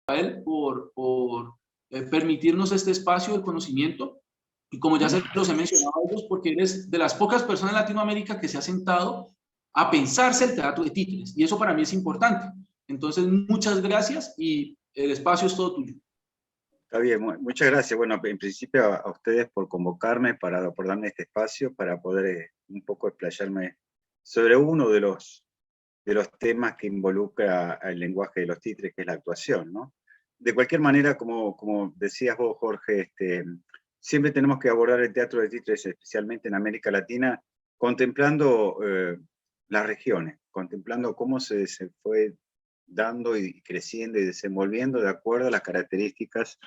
Rafael, por permitirnos este espacio de conocimiento. Y como ya se los he mencionado a ellos, porque eres de las pocas personas en Latinoamérica que se ha sentado a pensarse el teatro de títeres. Y eso para mí es importante. Entonces, muchas gracias y el espacio es todo tuyo. Está bien, muchas gracias. Bueno, en principio a ustedes por convocarme, por darme este espacio, para poder un poco explayarme sobre uno de los temas que involucra el lenguaje de los títeres, que es la actuación, ¿no? De cualquier manera, como decías vos, Jorge, siempre tenemos que abordar el teatro de títeres, especialmente en América Latina, contemplando las regiones, contemplando cómo se fue dando y creciendo y desenvolviendo de acuerdo a las características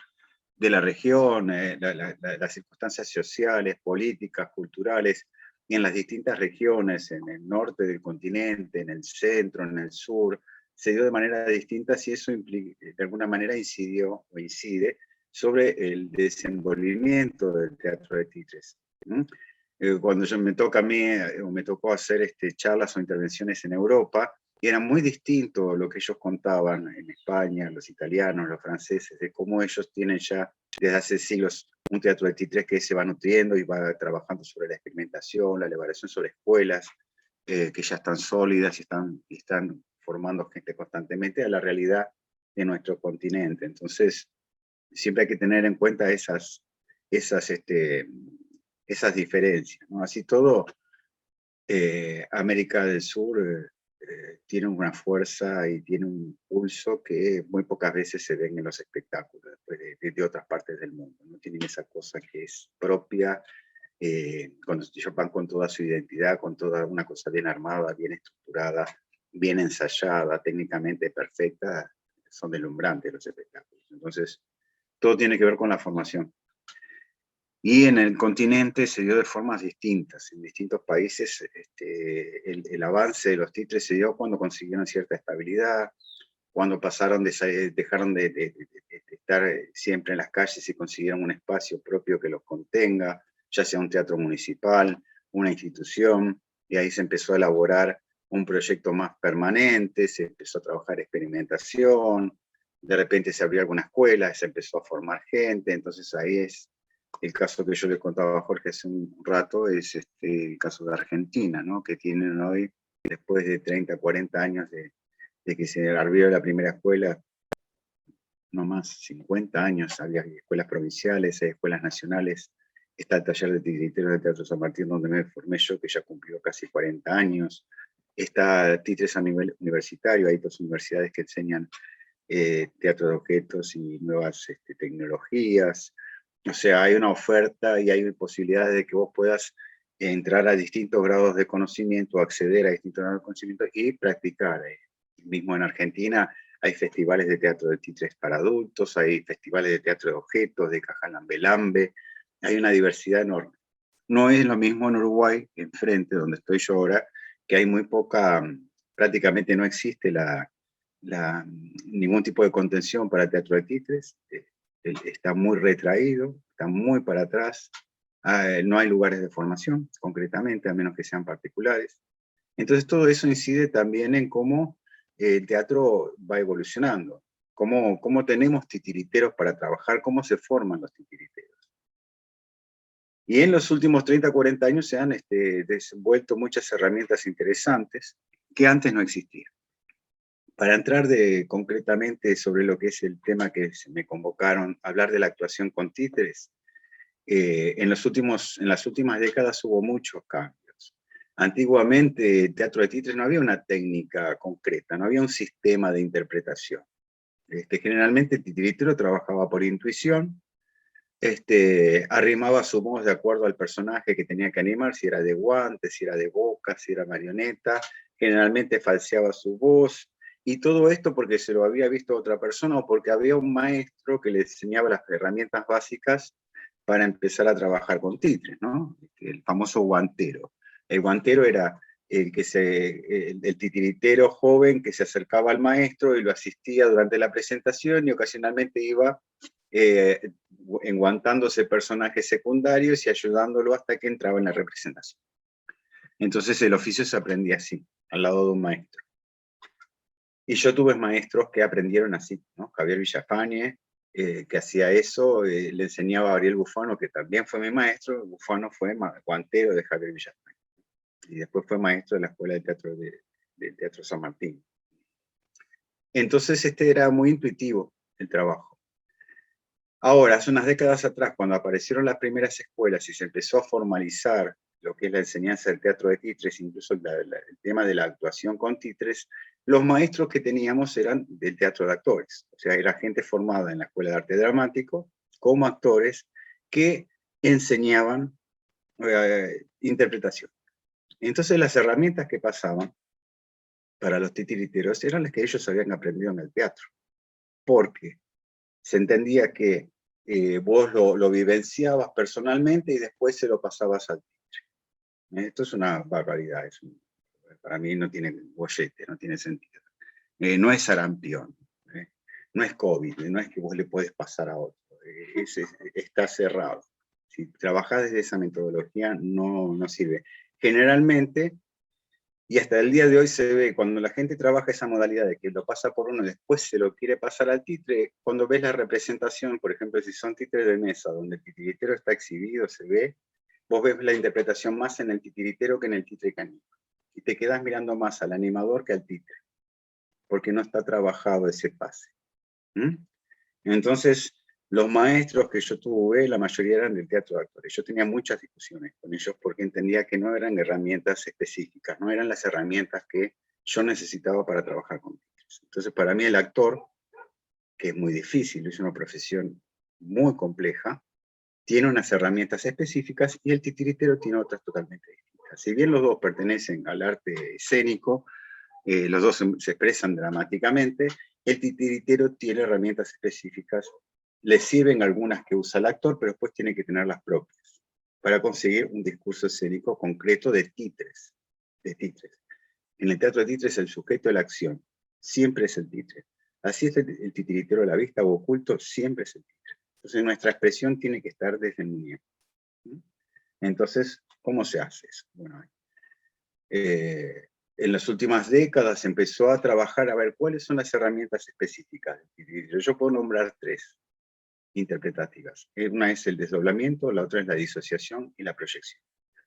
de la región, las circunstancias sociales, políticas, culturales, y en las distintas regiones, en el norte del continente, en el centro, en el sur, se dio de manera distinta, y eso de alguna manera incidió o incide sobre el desenvolvimiento del teatro de títeres. Cuando me toca a mí, o me tocó hacer charlas o intervenciones en Europa, y era muy distinto lo que ellos contaban en España, los italianos, los franceses, de cómo ellos tienen ya desde hace siglos un teatro de títeres que se va nutriendo y va trabajando sobre la experimentación, la elaboración sobre escuelas que ya están sólidas y están formando gente constantemente a la realidad de nuestro continente. Entonces, siempre hay que tener en cuenta esas diferencias, ¿no? Así todo, América del Sur tiene una fuerza y tiene un pulso que muy pocas veces se ven en los espectáculos de otras partes del mundo. No tienen esa cosa que es propia, cuando ellos van con toda su identidad, con toda una cosa bien armada, bien estructurada, bien ensayada, técnicamente perfecta, son deslumbrantes los espectáculos. Entonces, todo tiene que ver con la formación. Y en el continente se dio de formas distintas. En distintos países el avance de los títeres se dio cuando consiguieron cierta estabilidad, cuando dejaron de estar siempre en las calles y consiguieron un espacio propio que los contenga, ya sea un teatro municipal, una institución, y ahí se empezó a elaborar un proyecto más permanente, se empezó a trabajar experimentación, de repente se abrió alguna escuela, se empezó a formar gente. Entonces ahí es el caso que yo le contaba a Jorge hace un rato, es el caso de Argentina, ¿no? Que tienen hoy, después de 30, 40 años de que se abrió la primera escuela, no más, 50 años, había escuelas provinciales, hay escuelas nacionales, está el taller de titiriteros del Teatro San Martín, donde me formé yo, que ya cumplió casi 40 años, está títeres a nivel universitario, hay dos universidades que enseñan teatro de objetos y nuevas tecnologías. O sea, hay una oferta y hay posibilidades de que vos puedas entrar a distintos grados de conocimiento, acceder a distintos grados de conocimiento y practicar. Mismo en Argentina hay festivales de teatro de títeres para adultos, hay festivales de teatro de objetos, de cajalambe-lambe, hay una diversidad enorme. No es lo mismo en Uruguay, enfrente, donde estoy yo ahora, que hay muy poca, prácticamente no existe ningún tipo de contención para teatro de títeres, está muy retraído, está muy para atrás, no hay lugares de formación, concretamente, a menos que sean particulares. Entonces todo eso incide también en cómo el teatro va evolucionando, cómo tenemos titiriteros para trabajar, cómo se forman los titiriteros. Y en los últimos 30, 40 años se han desenvuelto muchas herramientas interesantes que antes no existían. Para entrar concretamente sobre lo que es el tema que me convocaron, hablar de la actuación con títeres, en las últimas décadas hubo muchos cambios. Antiguamente, el teatro de títeres no había una técnica concreta, no había un sistema de interpretación. Generalmente el titiritero trabajaba por intuición, arrimaba su voz de acuerdo al personaje que tenía que animar, si era de guantes, si era de boca, si era marioneta, generalmente falseaba su voz, y todo esto porque se lo había visto a otra persona o porque había un maestro que le enseñaba las herramientas básicas para empezar a trabajar con títeres, ¿no? El famoso guantero. El guantero era el titiritero joven que se acercaba al maestro y lo asistía durante la presentación y ocasionalmente iba enguantándose personajes secundarios y ayudándolo hasta que entraba en la representación. Entonces el oficio se aprendía así, al lado de un maestro. Y yo tuve maestros que aprendieron así, ¿no? Javier Villafañe, que hacía eso, le enseñaba a Ariel Bufano, que también fue mi maestro. Bufano fue guantero de Javier Villafañe. Y después fue maestro de la Escuela de Teatro de Teatro San Martín. Entonces era muy intuitivo el trabajo. Ahora, hace unas décadas atrás, cuando aparecieron las primeras escuelas y se empezó a formalizar lo que es la enseñanza del teatro de títeres, incluso el tema de la actuación con títeres, los maestros que teníamos eran del teatro de actores. O sea, era gente formada en la Escuela de Arte Dramático como actores que enseñaban interpretación. Entonces las herramientas que pasaban para los titiriteros eran las que ellos habían aprendido en el teatro. Porque se entendía que vos lo vivenciabas personalmente y después se lo pasabas al títere. Esto es una barbaridad, para mí no tiene bollete, no tiene sentido. No es sarampión, no es COVID, no es que vos le podés pasar a otro, está cerrado. Si trabajás desde esa metodología no sirve. Generalmente, y hasta el día de hoy se ve, cuando la gente trabaja esa modalidad de que lo pasa por uno y después se lo quiere pasar al títere, cuando ves la representación, por ejemplo, si son títeres de mesa, donde el titiritero está exhibido, se ve, vos ves la interpretación más en el titiritero que en el títere canino. Y te quedas mirando más al animador que al títere, porque no está trabajado ese pase. Entonces, los maestros que yo tuve, la mayoría eran del teatro de actores. Yo tenía muchas discusiones con ellos porque entendía que no eran herramientas específicas, no eran las herramientas que yo necesitaba para trabajar con títeres. Entonces, para mí el actor, que es muy difícil, es una profesión muy compleja, tiene unas herramientas específicas y el titiritero tiene otras totalmente distintas. Si bien los dos pertenecen al arte escénico, los dos se expresan dramáticamente, el titiritero tiene herramientas específicas, le sirven algunas que usa el actor, pero después tiene que tener las propias, para conseguir un discurso escénico concreto de títeres. En el teatro de títeres el sujeto de la acción siempre es el títere. Así es el titiritero a la vista o oculto, siempre es el títere. Entonces nuestra expresión tiene que estar desde el muñeco. Entonces, ¿cómo se hace eso? Bueno, en las últimas décadas empezó a trabajar a ver cuáles son las herramientas específicas del titiritero. Yo puedo nombrar 3 interpretativas. Una es el desdoblamiento, la otra es la disociación y la proyección.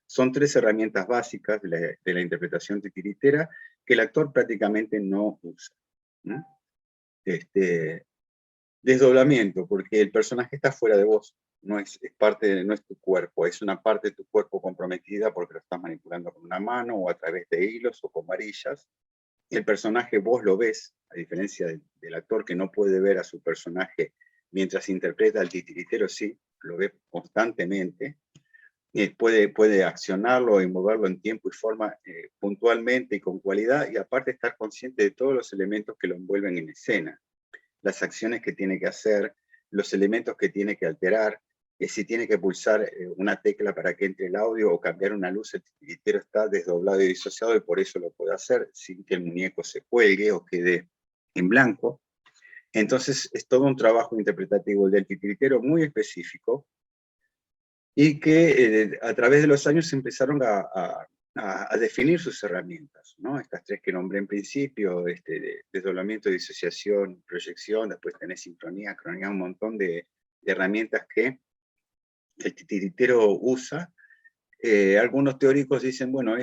Son 3 herramientas básicas de la interpretación titiritera que el actor prácticamente no usa. Desdoblamiento, porque el personaje está fuera de vos, no es tu cuerpo, es una parte de tu cuerpo comprometida porque lo estás manipulando con una mano o a través de hilos o con varillas. El personaje vos lo ves, a diferencia del actor que no puede ver a su personaje mientras interpreta al titiritero, sí, lo ve constantemente. Puede accionarlo y moverlo en tiempo y forma puntualmente y con cualidad, y aparte estar consciente de todos los elementos que lo envuelven en escena. Las acciones que tiene que hacer, los elementos que tiene que alterar, si tiene que pulsar una tecla para que entre el audio o cambiar una luz, el titiritero está desdoblado y disociado y por eso lo puede hacer sin que el muñeco se cuelgue o quede en blanco. Entonces es todo un trabajo interpretativo del titiritero muy específico y que a través de los años empezaron a definir sus herramientas, ¿no? Estas 3 que nombré en principio, desdoblamiento, disociación, proyección, después tenés sincronía, cronía, un montón de herramientas que el titiritero usa. Algunos teóricos dicen, bueno,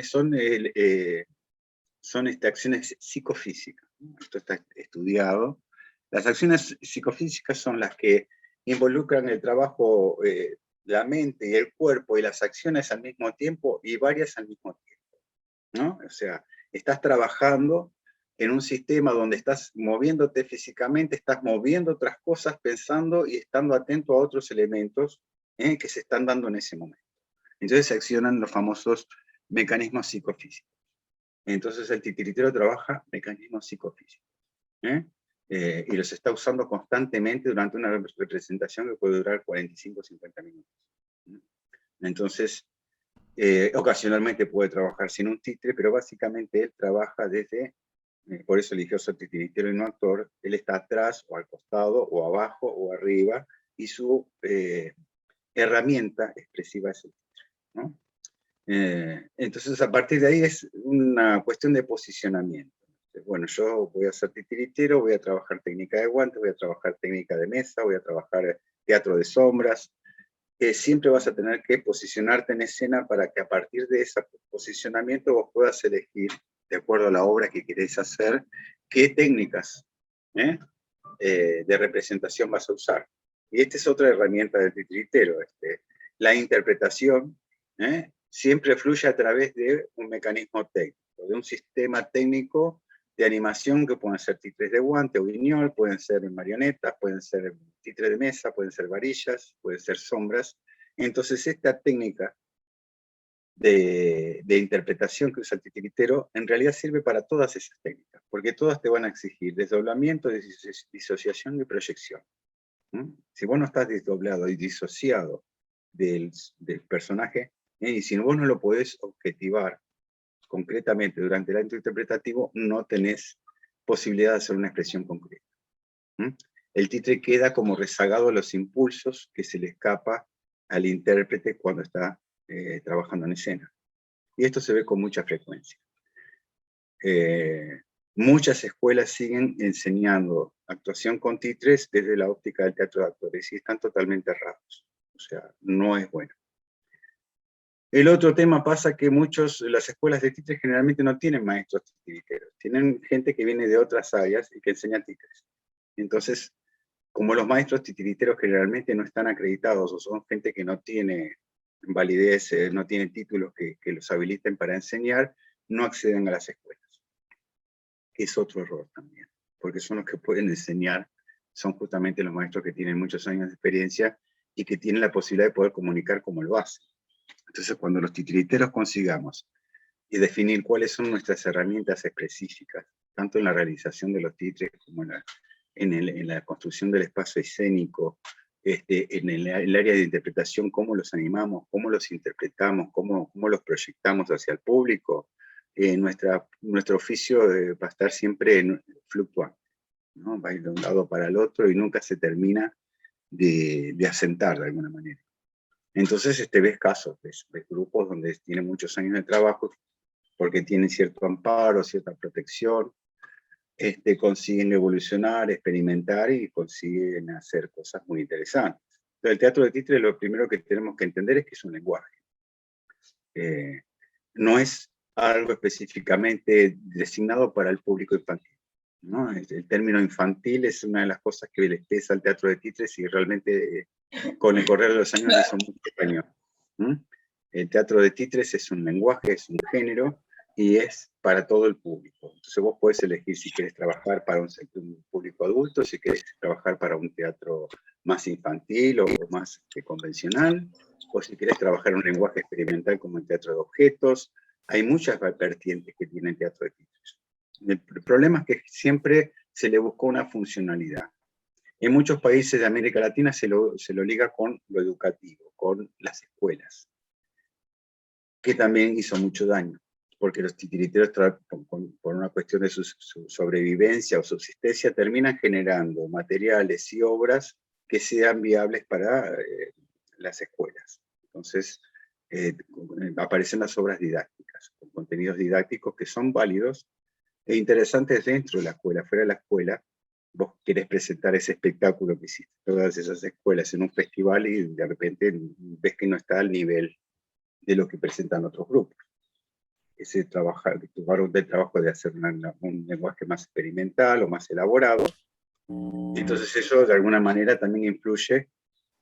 son acciones psicofísicas, ¿no? Esto está estudiado. Las acciones psicofísicas son las que involucran el trabajo, la mente y el cuerpo y las acciones al mismo tiempo y varias al mismo tiempo, ¿no? O sea, estás trabajando en un sistema donde estás moviéndote físicamente, estás moviendo otras cosas, pensando y estando atento a otros elementos que se están dando en ese momento. Entonces se accionan los famosos mecanismos psicofísicos. Entonces el titiritero trabaja mecanismos psicofísicos. Y los está usando constantemente durante una representación que puede durar 45 o 50 minutos. Entonces, ocasionalmente puede trabajar sin un títere, pero básicamente él trabaja desde, por eso eligió ser titiritero y no actor, él está atrás o al costado o abajo o arriba, y su herramienta expresiva es el títere, ¿no? Entonces, a partir de ahí es una cuestión de posicionamiento. Bueno, yo voy a ser titiritero, voy a trabajar técnica de guantes, voy a trabajar técnica de mesa, voy a trabajar teatro de sombras. Siempre vas a tener que posicionarte en escena para que a partir de ese posicionamiento vos puedas elegir, de acuerdo a la obra que querés hacer, qué técnicas de representación vas a usar. Y esta es otra herramienta del titiritero. La interpretación siempre fluye a través de un mecanismo técnico, de un sistema técnico de animación que pueden ser titres de guante o guiñol, pueden ser marionetas, pueden ser titres de mesa, pueden ser varillas, pueden ser sombras. Entonces esta técnica de interpretación que usa el titiritero en realidad sirve para todas esas técnicas, porque todas te van a exigir desdoblamiento, disociación y proyección. Si vos no estás desdoblado y disociado del personaje, y si vos no lo podés objetivar concretamente durante el acto interpretativo, no tenés posibilidad de hacer una expresión concreta. El títere queda como rezagado a los impulsos que se le escapa al intérprete cuando está trabajando en escena. Y esto se ve con mucha frecuencia. Muchas escuelas siguen enseñando actuación con títeres desde la óptica del teatro de actores y están totalmente errados. O sea, no es bueno. El otro tema pasa que las escuelas de títeres generalmente no tienen maestros titiriteros, tienen gente que viene de otras áreas y que enseña títeres. Entonces, como los maestros titiriteros generalmente no están acreditados o son gente que no tiene validez, no tiene títulos que los habiliten para enseñar, no acceden a las escuelas. Es otro error también, porque son los que pueden enseñar, son justamente los maestros que tienen muchos años de experiencia y que tienen la posibilidad de poder comunicar como lo hacen. Entonces, cuando los titiriteros consigamos y definir cuáles son nuestras herramientas específicas, tanto en la realización de los títeres como en la construcción del espacio escénico, en el área de interpretación, cómo los animamos, cómo los interpretamos, cómo los proyectamos hacia el público, nuestro oficio va a estar siempre fluctuante, ¿no? Va a ir de un lado para el otro y nunca se termina de asentar de alguna manera. Entonces ves casos, ves grupos donde tienen muchos años de trabajo porque tienen cierto amparo, cierta protección, consiguen evolucionar, experimentar y consiguen hacer cosas muy interesantes. Entonces, el teatro de títere, lo primero que tenemos que entender es que es un lenguaje. No es algo específicamente designado para el público infantil, ¿no? El término infantil es una de las cosas que les pesa al teatro de títeres y realmente con el correr de los años le hizo mucho daño. El teatro de títeres es un lenguaje, es un género, y es para todo el público. Entonces vos podés elegir si querés trabajar para un público adulto, si querés trabajar para un teatro más infantil o más convencional, o si querés trabajar un lenguaje experimental como el teatro de objetos. Hay muchas vertientes que tiene el teatro de títeres. El problema es que siempre se le buscó una funcionalidad. En muchos países de América Latina se lo liga con lo educativo, con las escuelas, que también hizo mucho daño, porque los titiriteros, por una cuestión de su sobrevivencia o subsistencia, terminan generando materiales y obras que sean viables para las escuelas. Entonces, aparecen las obras didácticas, con contenidos didácticos que son válidos e interesantes dentro de la escuela. Fuera de la escuela, vos querés presentar ese espectáculo que hiciste todas esas escuelas en un festival y de repente ves que no está al nivel de lo que presentan otros grupos. Ese trabajo de hacer un lenguaje más experimental o más elaborado. Entonces eso de alguna manera también influye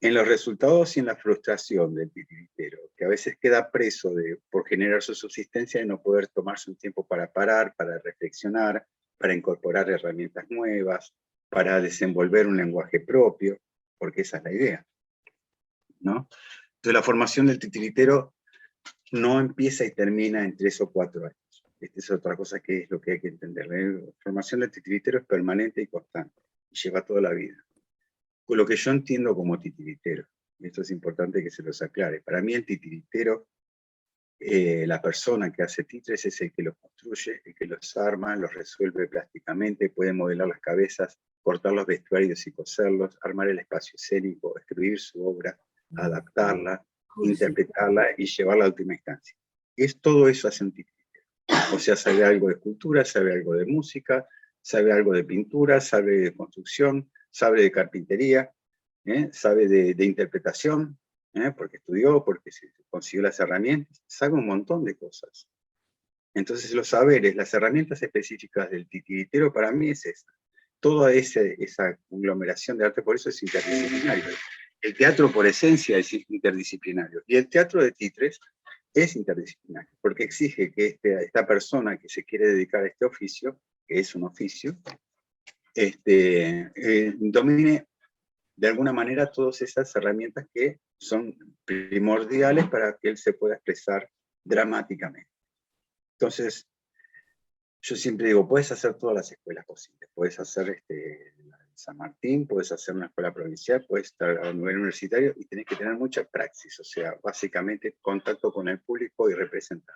en los resultados y en la frustración del titiritero, que a veces queda preso por generar su subsistencia y no poder tomarse un tiempo para parar, para reflexionar, para incorporar herramientas nuevas, para desenvolver un lenguaje propio, porque esa es la idea, ¿no? Entonces la formación del titiritero no empieza y termina en 3 o 4 años. Esta es otra cosa que es lo que hay que entender. La formación del titiritero es permanente y constante, y lleva toda la vida. Con lo que yo entiendo como titiritero, y esto es importante que se los aclare, para mí el titiritero, la persona que hace títeres es el que los construye, el que los arma, los resuelve plásticamente, puede modelar las cabezas, cortar los vestuarios y coserlos, armar el espacio escénico, escribir su obra, adaptarla, interpretarla y llevarla a última instancia. Todo eso hace un titiritero. O sea, sabe algo de escultura, sabe algo de música, sabe algo de pintura, sabe de construcción, sabe de carpintería, sabe de interpretación, porque estudió, porque consiguió las herramientas, sabe un montón de cosas. Entonces los saberes, las herramientas específicas del titiritero para mí es esa. Toda esa conglomeración de arte, por eso es interdisciplinario. El teatro por esencia es interdisciplinario. Y el teatro de títeres es interdisciplinario, porque exige que esta persona que se quiere dedicar a este oficio, que es un oficio, domine de alguna manera todas esas herramientas que son primordiales para que él se pueda expresar dramáticamente. Entonces, yo siempre digo, puedes hacer todas las escuelas posibles, puedes hacer San Martín, puedes hacer una escuela provincial, puedes estar a nivel universitario y tenés que tener mucha praxis, o sea, básicamente contacto con el público y representar.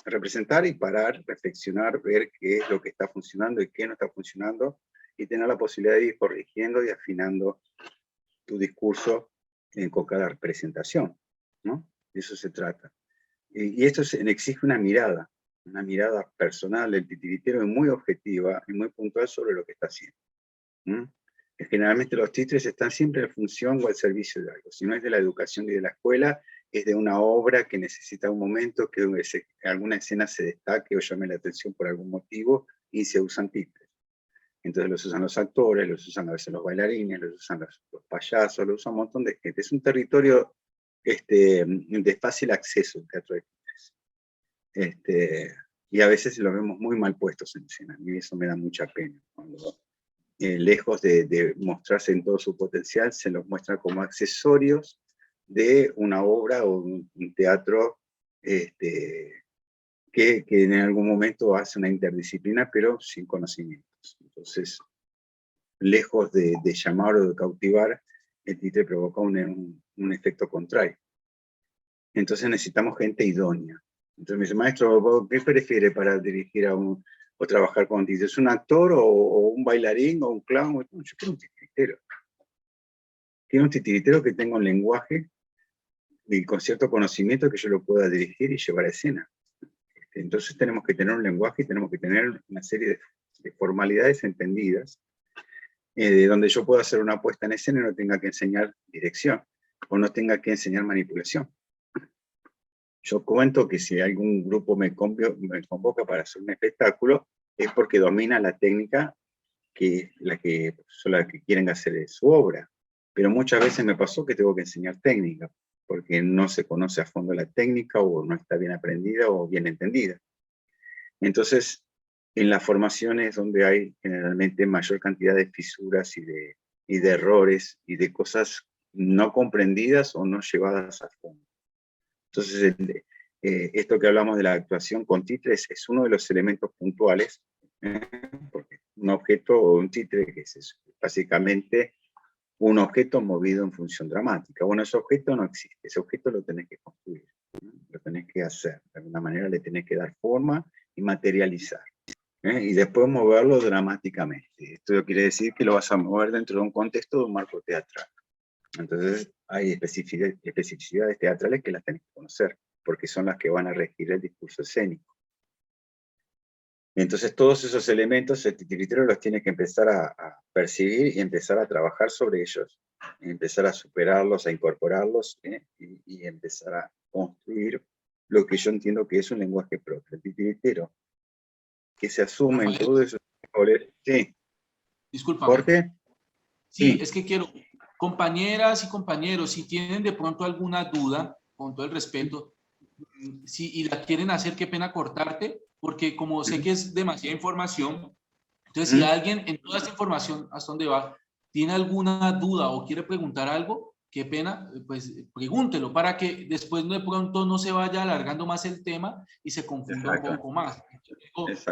Representar y parar, reflexionar, ver qué es lo que está funcionando y qué no está funcionando, y tener la posibilidad de ir corrigiendo y afinando tu discurso con cada representación, ¿no? De eso se trata. Y esto exige una mirada personal del titiritero muy objetiva y muy puntual sobre lo que está haciendo. Generalmente los títeres están siempre en función o al servicio de algo. Si no es de la educación y de la escuela, es de una obra que necesita un momento, que alguna escena se destaque o llame la atención por algún motivo, y se usan títeres. Entonces los usan los actores, los usan a veces los bailarines, los usan los payasos, los usan un montón de gente. Es un territorio de fácil acceso el teatro de títeres. Y a veces lo vemos muy mal puestos en escena. A mí eso me da mucha pena. Cuando, lejos de mostrarse en todo su potencial, se los muestra como accesorios de una obra o un teatro que en algún momento hace una interdisciplina, pero sin conocimientos. Entonces, lejos de llamar o de cautivar, el títere provoca un efecto contrario. Entonces necesitamos gente idónea. Entonces me dice, maestro, ¿qué prefiere para dirigir o trabajar con títeres? ¿Es un actor o un bailarín o un clown? Yo quiero un titiritero. Quiero un titiritero que tenga un lenguaje y con cierto conocimiento que yo lo pueda dirigir y llevar a escena. Entonces tenemos que tener un lenguaje y tenemos que tener una serie de formalidades entendidas, de donde yo pueda hacer una puesta en escena y no tenga que enseñar dirección, o no tenga que enseñar manipulación. Yo cuento que si algún grupo me convoca para hacer un espectáculo, es porque domina la técnica que son las que quieren hacer su obra. Pero muchas veces me pasó que tengo que enseñar técnica, porque no se conoce a fondo la técnica, o no está bien aprendida o bien entendida. Entonces, en las formaciones donde hay generalmente mayor cantidad de fisuras y de errores y de cosas no comprendidas o no llevadas a fondo. Entonces, esto que hablamos de la actuación con títeres es uno de los elementos puntuales, porque un objeto o un títere que es básicamente un objeto movido en función dramática. Bueno, ese objeto no existe, ese objeto lo tenés que construir, ¿no? Lo tenés que hacer, de alguna manera le tenés que dar forma y materializar, y después moverlo dramáticamente. Esto quiere decir que lo vas a mover dentro de un contexto de un marco teatral. Entonces hay especificidades teatrales que las tenés que conocer, porque son las que van a regir el discurso escénico. Entonces todos esos elementos el titiritero los tiene que empezar a percibir y empezar a trabajar sobre ellos, empezar a superarlos, a incorporarlos, y empezar a construir lo que yo entiendo que es un lenguaje propio. El titiritero que se asume en todo eso. Sí. Discúlpame. ¿Jorge? Sí, es que quiero, compañeras y compañeros, si tienen de pronto alguna duda, con todo el respeto, y la quieren hacer, qué pena cortarte, porque como sé que es demasiada información, entonces si alguien en toda esta información, hasta dónde va, tiene alguna duda o quiere preguntar algo, qué pena, pues pregúntelo para que después de pronto no se vaya alargando más el tema y se confunda un poco más.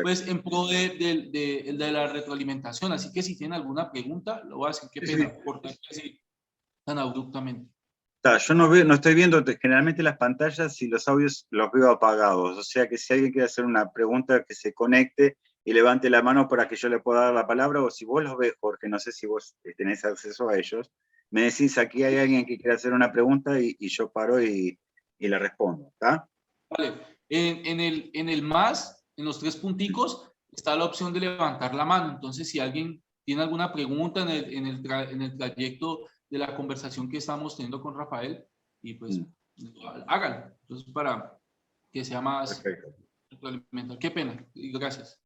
Pues en pro de la retroalimentación, así que si tienen alguna pregunta, lo voy a hacer, qué pena, cortar así tan abruptamente. Yo no estoy viendo generalmente las pantallas y los audios los veo apagados, o sea que si alguien quiere hacer una pregunta, que se conecte y levante la mano para que yo le pueda dar la palabra, o si vos los ves, Jorge, no sé si vos tenés acceso a ellos, me decís, aquí hay alguien que quiere hacer una pregunta y yo paro y le respondo, ¿está? Vale, en el en los 3 punticos está la opción de levantar la mano. Entonces, si alguien tiene alguna pregunta en el trayecto de la conversación que estamos teniendo con Rafael, y pues háganlo. Entonces, para que sea más retroalimentado. Qué pena, y gracias.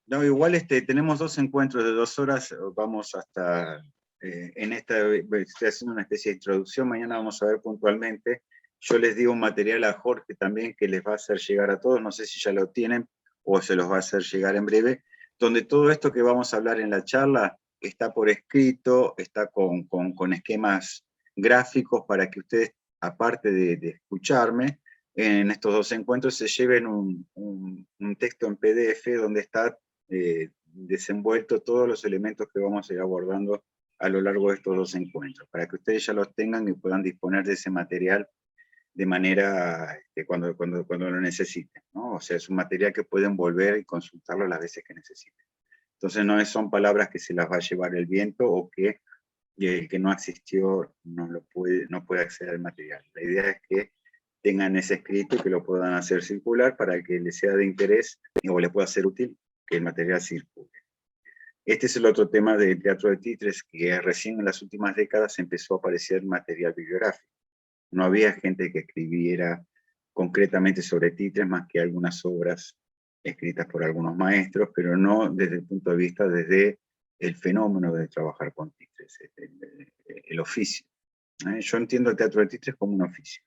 No, igual tenemos 2 encuentros de 2 horas, vamos hasta, estoy haciendo una especie de introducción, mañana vamos a ver puntualmente. Yo les digo un material a Jorge también que les va a hacer llegar a todos, no sé si ya lo tienen o se los va a hacer llegar en breve, donde todo esto que vamos a hablar en la charla está por escrito, está con esquemas gráficos para que ustedes, aparte de escucharme, en estos 2 encuentros se lleven un texto en PDF donde está desenvuelto todos los elementos que vamos a ir abordando a lo largo de estos 2 encuentros, para que ustedes ya los tengan y puedan disponer de ese material de manera cuando lo necesiten, ¿no? O sea, es un material que pueden volver y consultarlo las veces que necesiten. Entonces no son palabras que se las va a llevar el viento o que el que no asistió no puede acceder al material. La idea es que tengan ese escrito y que lo puedan hacer circular para que les sea de interés o les pueda ser útil que el material circule. Este es el otro tema del teatro de títeres, que recién en las últimas décadas empezó a aparecer material bibliográfico. No había gente que escribiera concretamente sobre títeres más que algunas obras escritas por algunos maestros, pero no desde el punto de vista desde el fenómeno de trabajar con títeres, el oficio. Yo entiendo el teatro de títeres como un oficio.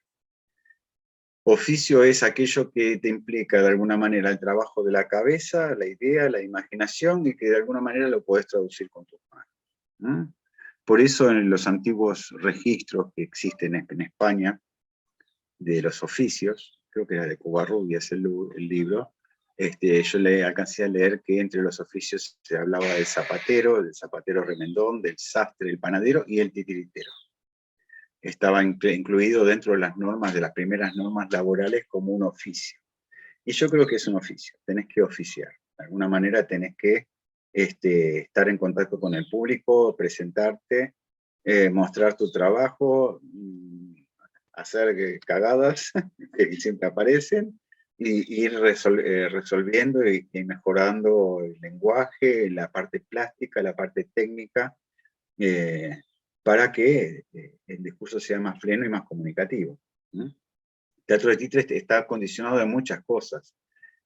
Oficio es aquello que te implica de alguna manera el trabajo de la cabeza, la idea, la imaginación, y que de alguna manera lo podés traducir con tus manos. Por eso en los antiguos registros que existen en España de los oficios, creo que era de Covarrubias el libro, yo le alcancé a leer que entre los oficios se hablaba del zapatero remendón, del sastre, el panadero y el titiritero. Estaba incluido dentro de las normas, de las primeras normas laborales, como un oficio. Y yo creo que es un oficio, tenés que oficiar. De alguna manera tenés que estar en contacto con el público, presentarte, mostrar tu trabajo, hacer cagadas que siempre aparecen, y ir resolviendo y mejorando el lenguaje, la parte plástica, la parte técnica, para que el discurso sea más pleno y más comunicativo. El teatro de títeres está condicionado de muchas cosas.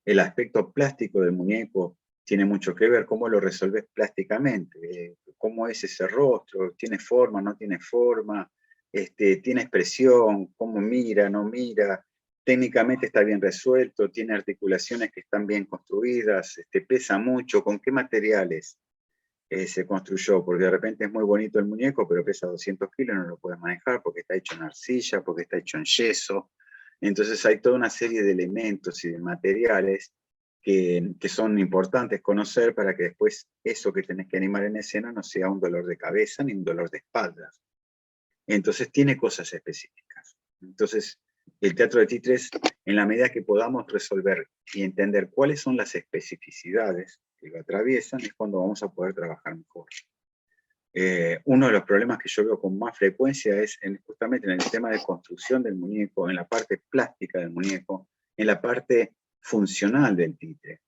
El aspecto plástico del muñeco tiene mucho que ver, cómo lo resolves plásticamente, cómo es ese rostro, tiene forma, no tiene forma, tiene expresión, cómo mira, no mira, técnicamente está bien resuelto, tiene articulaciones que están bien construidas, pesa mucho, con qué materiales se construyó, porque de repente es muy bonito el muñeco, pero pesa 200 kilos, no lo puedes manejar porque está hecho en arcilla, porque está hecho en yeso. Entonces hay toda una serie de elementos y de materiales que son importantes conocer para que después eso que tenés que animar en escena no sea un dolor de cabeza ni un dolor de espaldas. Entonces tiene cosas específicas. Entonces el teatro de títeres, en la medida que podamos resolver y entender cuáles son las especificidades que lo atraviesan, es cuando vamos a poder trabajar mejor. Uno de los problemas que yo veo con más frecuencia es justamente en el tema de construcción del muñeco, en la parte plástica del muñeco, en la parte funcional del títere.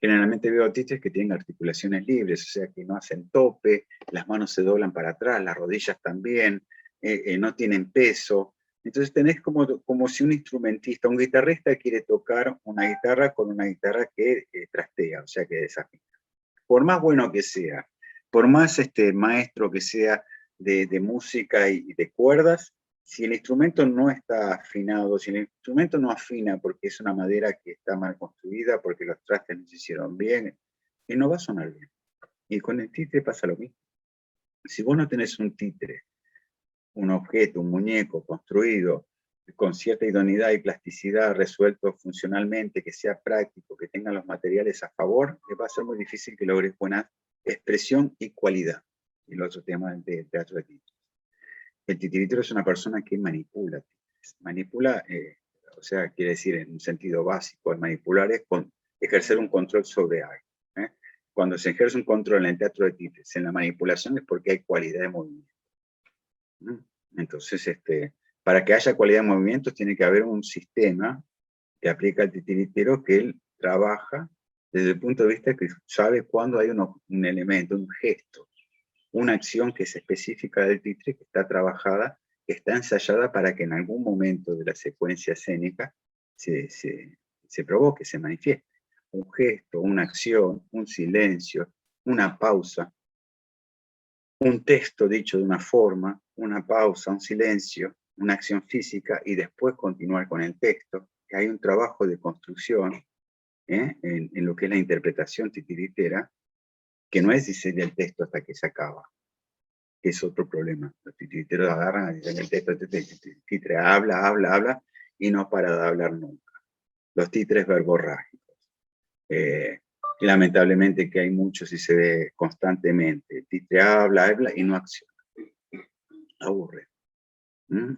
Generalmente veo títeres que tienen articulaciones libres, o sea que no hacen tope, las manos se doblan para atrás, las rodillas también, no tienen peso. Entonces tenés como si un instrumentista, un guitarrista quiere tocar una guitarra con una guitarra que trastea, o sea que desafina. Por más bueno que sea, por más maestro que sea de música y de cuerdas, si el instrumento no está afinado, si el instrumento no afina porque es una madera que está mal construida, porque los trastes no se hicieron bien, no va a sonar bien. Y con el títere pasa lo mismo. Si vos no tenés un títere, un objeto, un muñeco construido con cierta idoneidad y plasticidad, resuelto funcionalmente, que sea práctico, que tenga los materiales a favor, va a ser muy difícil que logres buena expresión y cualidad. El otro tema del teatro de títeres. El titiritero es una persona que manipula. Manipula, o sea, quiere decir en un sentido básico, el manipular es ejercer un control sobre algo. Cuando se ejerce un control en el teatro de títeres, en la manipulación, es porque hay cualidad de movimiento. Entonces, para que haya cualidad de movimientos tiene que haber un sistema que aplica el titiritero que él trabaja desde el punto de vista que sabe cuándo hay un elemento, un gesto, una acción que es específica del títere, que está trabajada, que está ensayada para que en algún momento de la secuencia escénica se provoque, se manifieste. Un gesto, una acción, un silencio, una pausa, un texto dicho de una forma, una pausa, un silencio, una acción física y después continuar con el texto. Que hay un trabajo de construcción en lo que es la interpretación titiritera, que no es decir el texto hasta que se acaba, que es otro problema. Los titiriteros agarran, dicen el texto, el títere habla, y no para de hablar nunca. Los títeres verborrágicos. Y lamentablemente que hay muchos y se ve constantemente. El títere habla y no acciona. Aburre.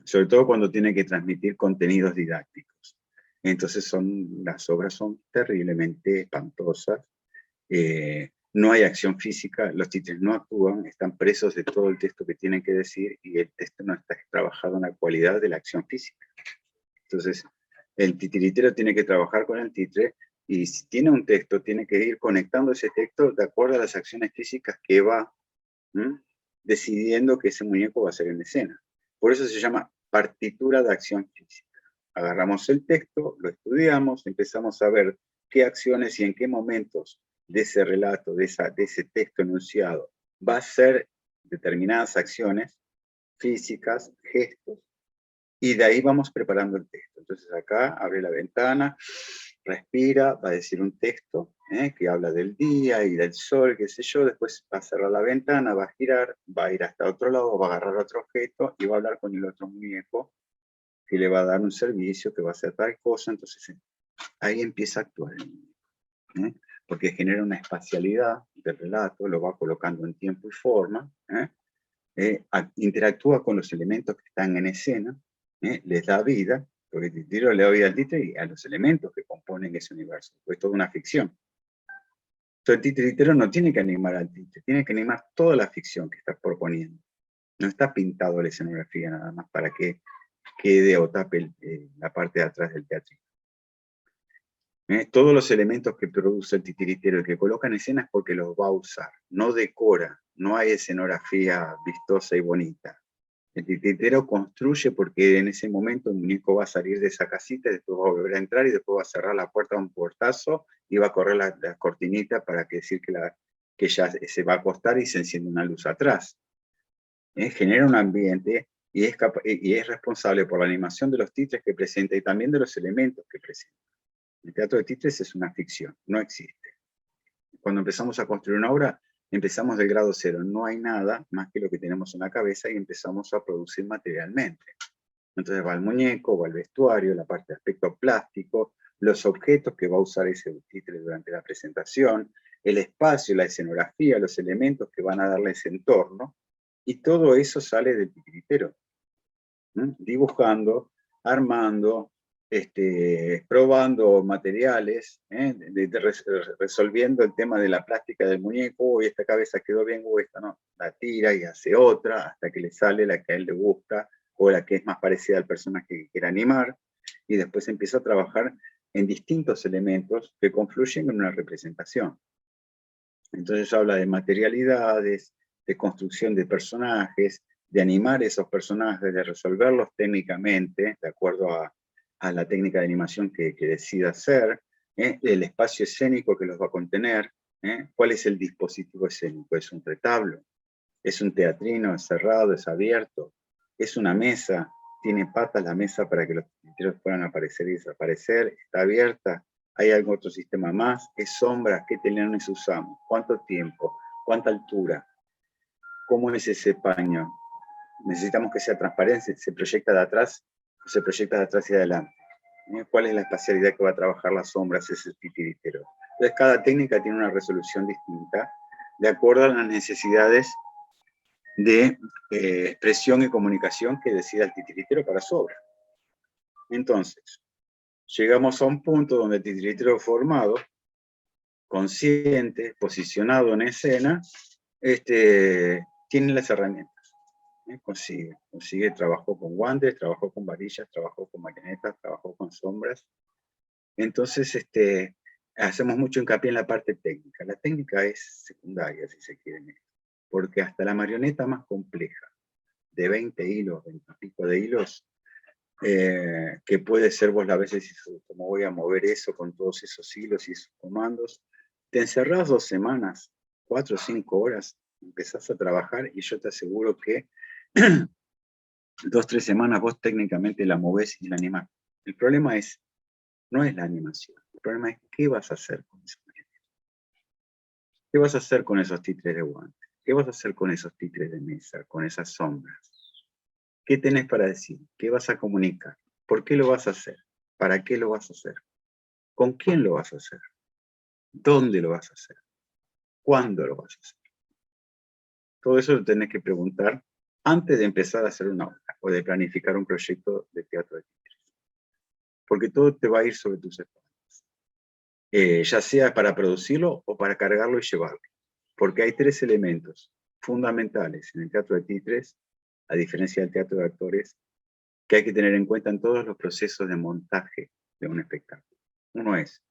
Sobre todo cuando tiene que transmitir contenidos didácticos. Entonces las obras son terriblemente espantosas. No hay acción física, los títeres no actúan, están presos de todo el texto que tienen que decir y el texto no está trabajado en la cualidad de la acción física. Entonces, el titiritero tiene que trabajar con el títere y si tiene un texto, tiene que ir conectando ese texto de acuerdo a las acciones físicas que va decidiendo que ese muñeco va a ser en escena. Por eso se llama partitura de acción física. Agarramos el texto, lo estudiamos, empezamos a ver qué acciones y en qué momentos de ese relato, de ese texto enunciado, va a ser determinadas acciones físicas, gestos, y de ahí vamos preparando el texto. Entonces acá abre la ventana, respira, va a decir un texto que habla del día y del sol, qué sé yo, después va a cerrar la ventana, va a girar, va a ir hasta otro lado, va a agarrar otro objeto y va a hablar con el otro muñeco que le va a dar un servicio, que va a hacer tal cosa. Entonces ahí empieza a actuar el muñeco, porque genera una espacialidad del relato, lo va colocando en tiempo y forma, interactúa con los elementos que están en escena, les da vida, porque el titiritero le da vida al títere y a los elementos que componen ese universo, pues es toda una ficción. Entonces el titiritero no tiene que animar al títere, tiene que animar toda la ficción que está proponiendo. No está pintado la escenografía nada más para que quede o tape la parte de atrás del teatro. Todos los elementos que produce el titiritero y que coloca en escena es porque los va a usar, no decora, no hay escenografía vistosa y bonita. El titiritero construye porque en ese momento el muñeco va a salir de esa casita, después va a volver a entrar y después va a cerrar la puerta de un portazo y va a correr la cortinita para decir que ya se va a acostar y se enciende una luz atrás. Genera un ambiente y es responsable por la animación de los títeres que presenta y también de los elementos que presenta. El teatro de títeres es una ficción, no existe. Cuando empezamos a construir una obra, empezamos del grado cero. No hay nada más que lo que tenemos en la cabeza y empezamos a producir materialmente. Entonces va el muñeco, va el vestuario, la parte de aspecto plástico, los objetos que va a usar ese títere durante la presentación, el espacio, la escenografía, los elementos que van a darle ese entorno, y todo eso sale del titiritero. Dibujando, armando, probando materiales, resolviendo el tema de la plástica del muñeco, y esta cabeza quedó bien, o esta no, la tira y hace otra, hasta que le sale la que a él le gusta, o la que es más parecida al personaje que quiere animar, y después empieza a trabajar en distintos elementos que confluyen en una representación. Entonces habla de materialidades, de construcción de personajes, de animar esos personajes, de resolverlos técnicamente, de acuerdo a la técnica de animación que decida hacer, el espacio escénico que los va a contener, cuál es el dispositivo escénico, es un retablo, es un teatrino, es cerrado, es abierto, es una mesa, tiene patas la mesa para que los titiriteros puedan aparecer y desaparecer, está abierta, hay algún otro sistema más, qué sombras, qué telones usamos, cuánto tiempo, cuánta altura, cómo es ese paño. Necesitamos que sea transparente, se proyecta de atrás o se proyecta de atrás y adelante. ¿Cuál es la espacialidad que va a trabajar las sombras ese titiritero? Entonces cada técnica tiene una resolución distinta de acuerdo a las necesidades de expresión y comunicación que decida el titiritero para su obra. Entonces, llegamos a un punto donde el titiritero formado, consciente, posicionado en escena, tiene las herramientas. Consigue, trabajó con guantes, trabajó con varillas, trabajó con marionetas, trabajó con sombras. Entonces, hacemos mucho hincapié en la parte técnica. La técnica es secundaria, si se quiere, porque hasta la marioneta más compleja, de 20 hilos, 20 y pico de hilos, que puede ser, vos a veces decís, ¿cómo voy a mover eso con todos esos hilos y esos comandos? Te encerrás 2 semanas, 4 o 5 horas, empezás a trabajar y yo te aseguro que 2 o 3 semanas vos técnicamente la movés y la animás. El problema no es la animación, el problema es qué vas a hacer con esa marioneta. ¿Qué vas a hacer con esos títeres de guante? ¿Qué vas a hacer con esos títeres de mesa, con esas sombras? ¿Qué tenés para decir? ¿Qué vas a comunicar? ¿Por qué lo vas a hacer? ¿Para qué lo vas a hacer? ¿Con quién lo vas a hacer? ¿Dónde lo vas a hacer? ¿Cuándo lo vas a hacer? Todo eso lo tenés que preguntar antes de empezar a hacer una obra o de planificar un proyecto de teatro de títeres. Porque todo te va a ir sobre tus espaldas. Ya sea para producirlo o para cargarlo y llevarlo. Porque hay 3 elementos fundamentales en el teatro de títeres, a diferencia del teatro de actores, que hay que tener en cuenta en todos los procesos de montaje de un espectáculo. Uno es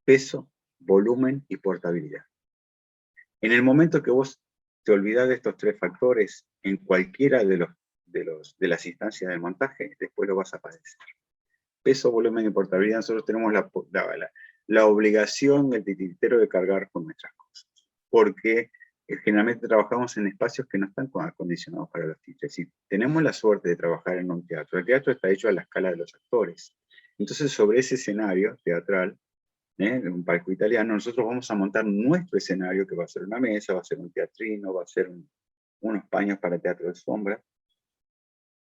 peso, volumen y portabilidad. En el momento que vos te olvidás de estos 3 factores en cualquiera de las instancias del montaje, después lo vas a padecer. Peso, volumen y portabilidad, nosotros tenemos la obligación, el titiritero, de cargar con nuestras cosas. Porque generalmente trabajamos en espacios que no están acondicionados para los títeres. Si tenemos la suerte de trabajar en un teatro, el teatro está hecho a la escala de los actores. Entonces, sobre ese escenario teatral, un palco italiano, nosotros vamos a montar nuestro escenario, que va a ser una mesa, va a ser un teatrino, va a ser unos paños para teatro de sombra.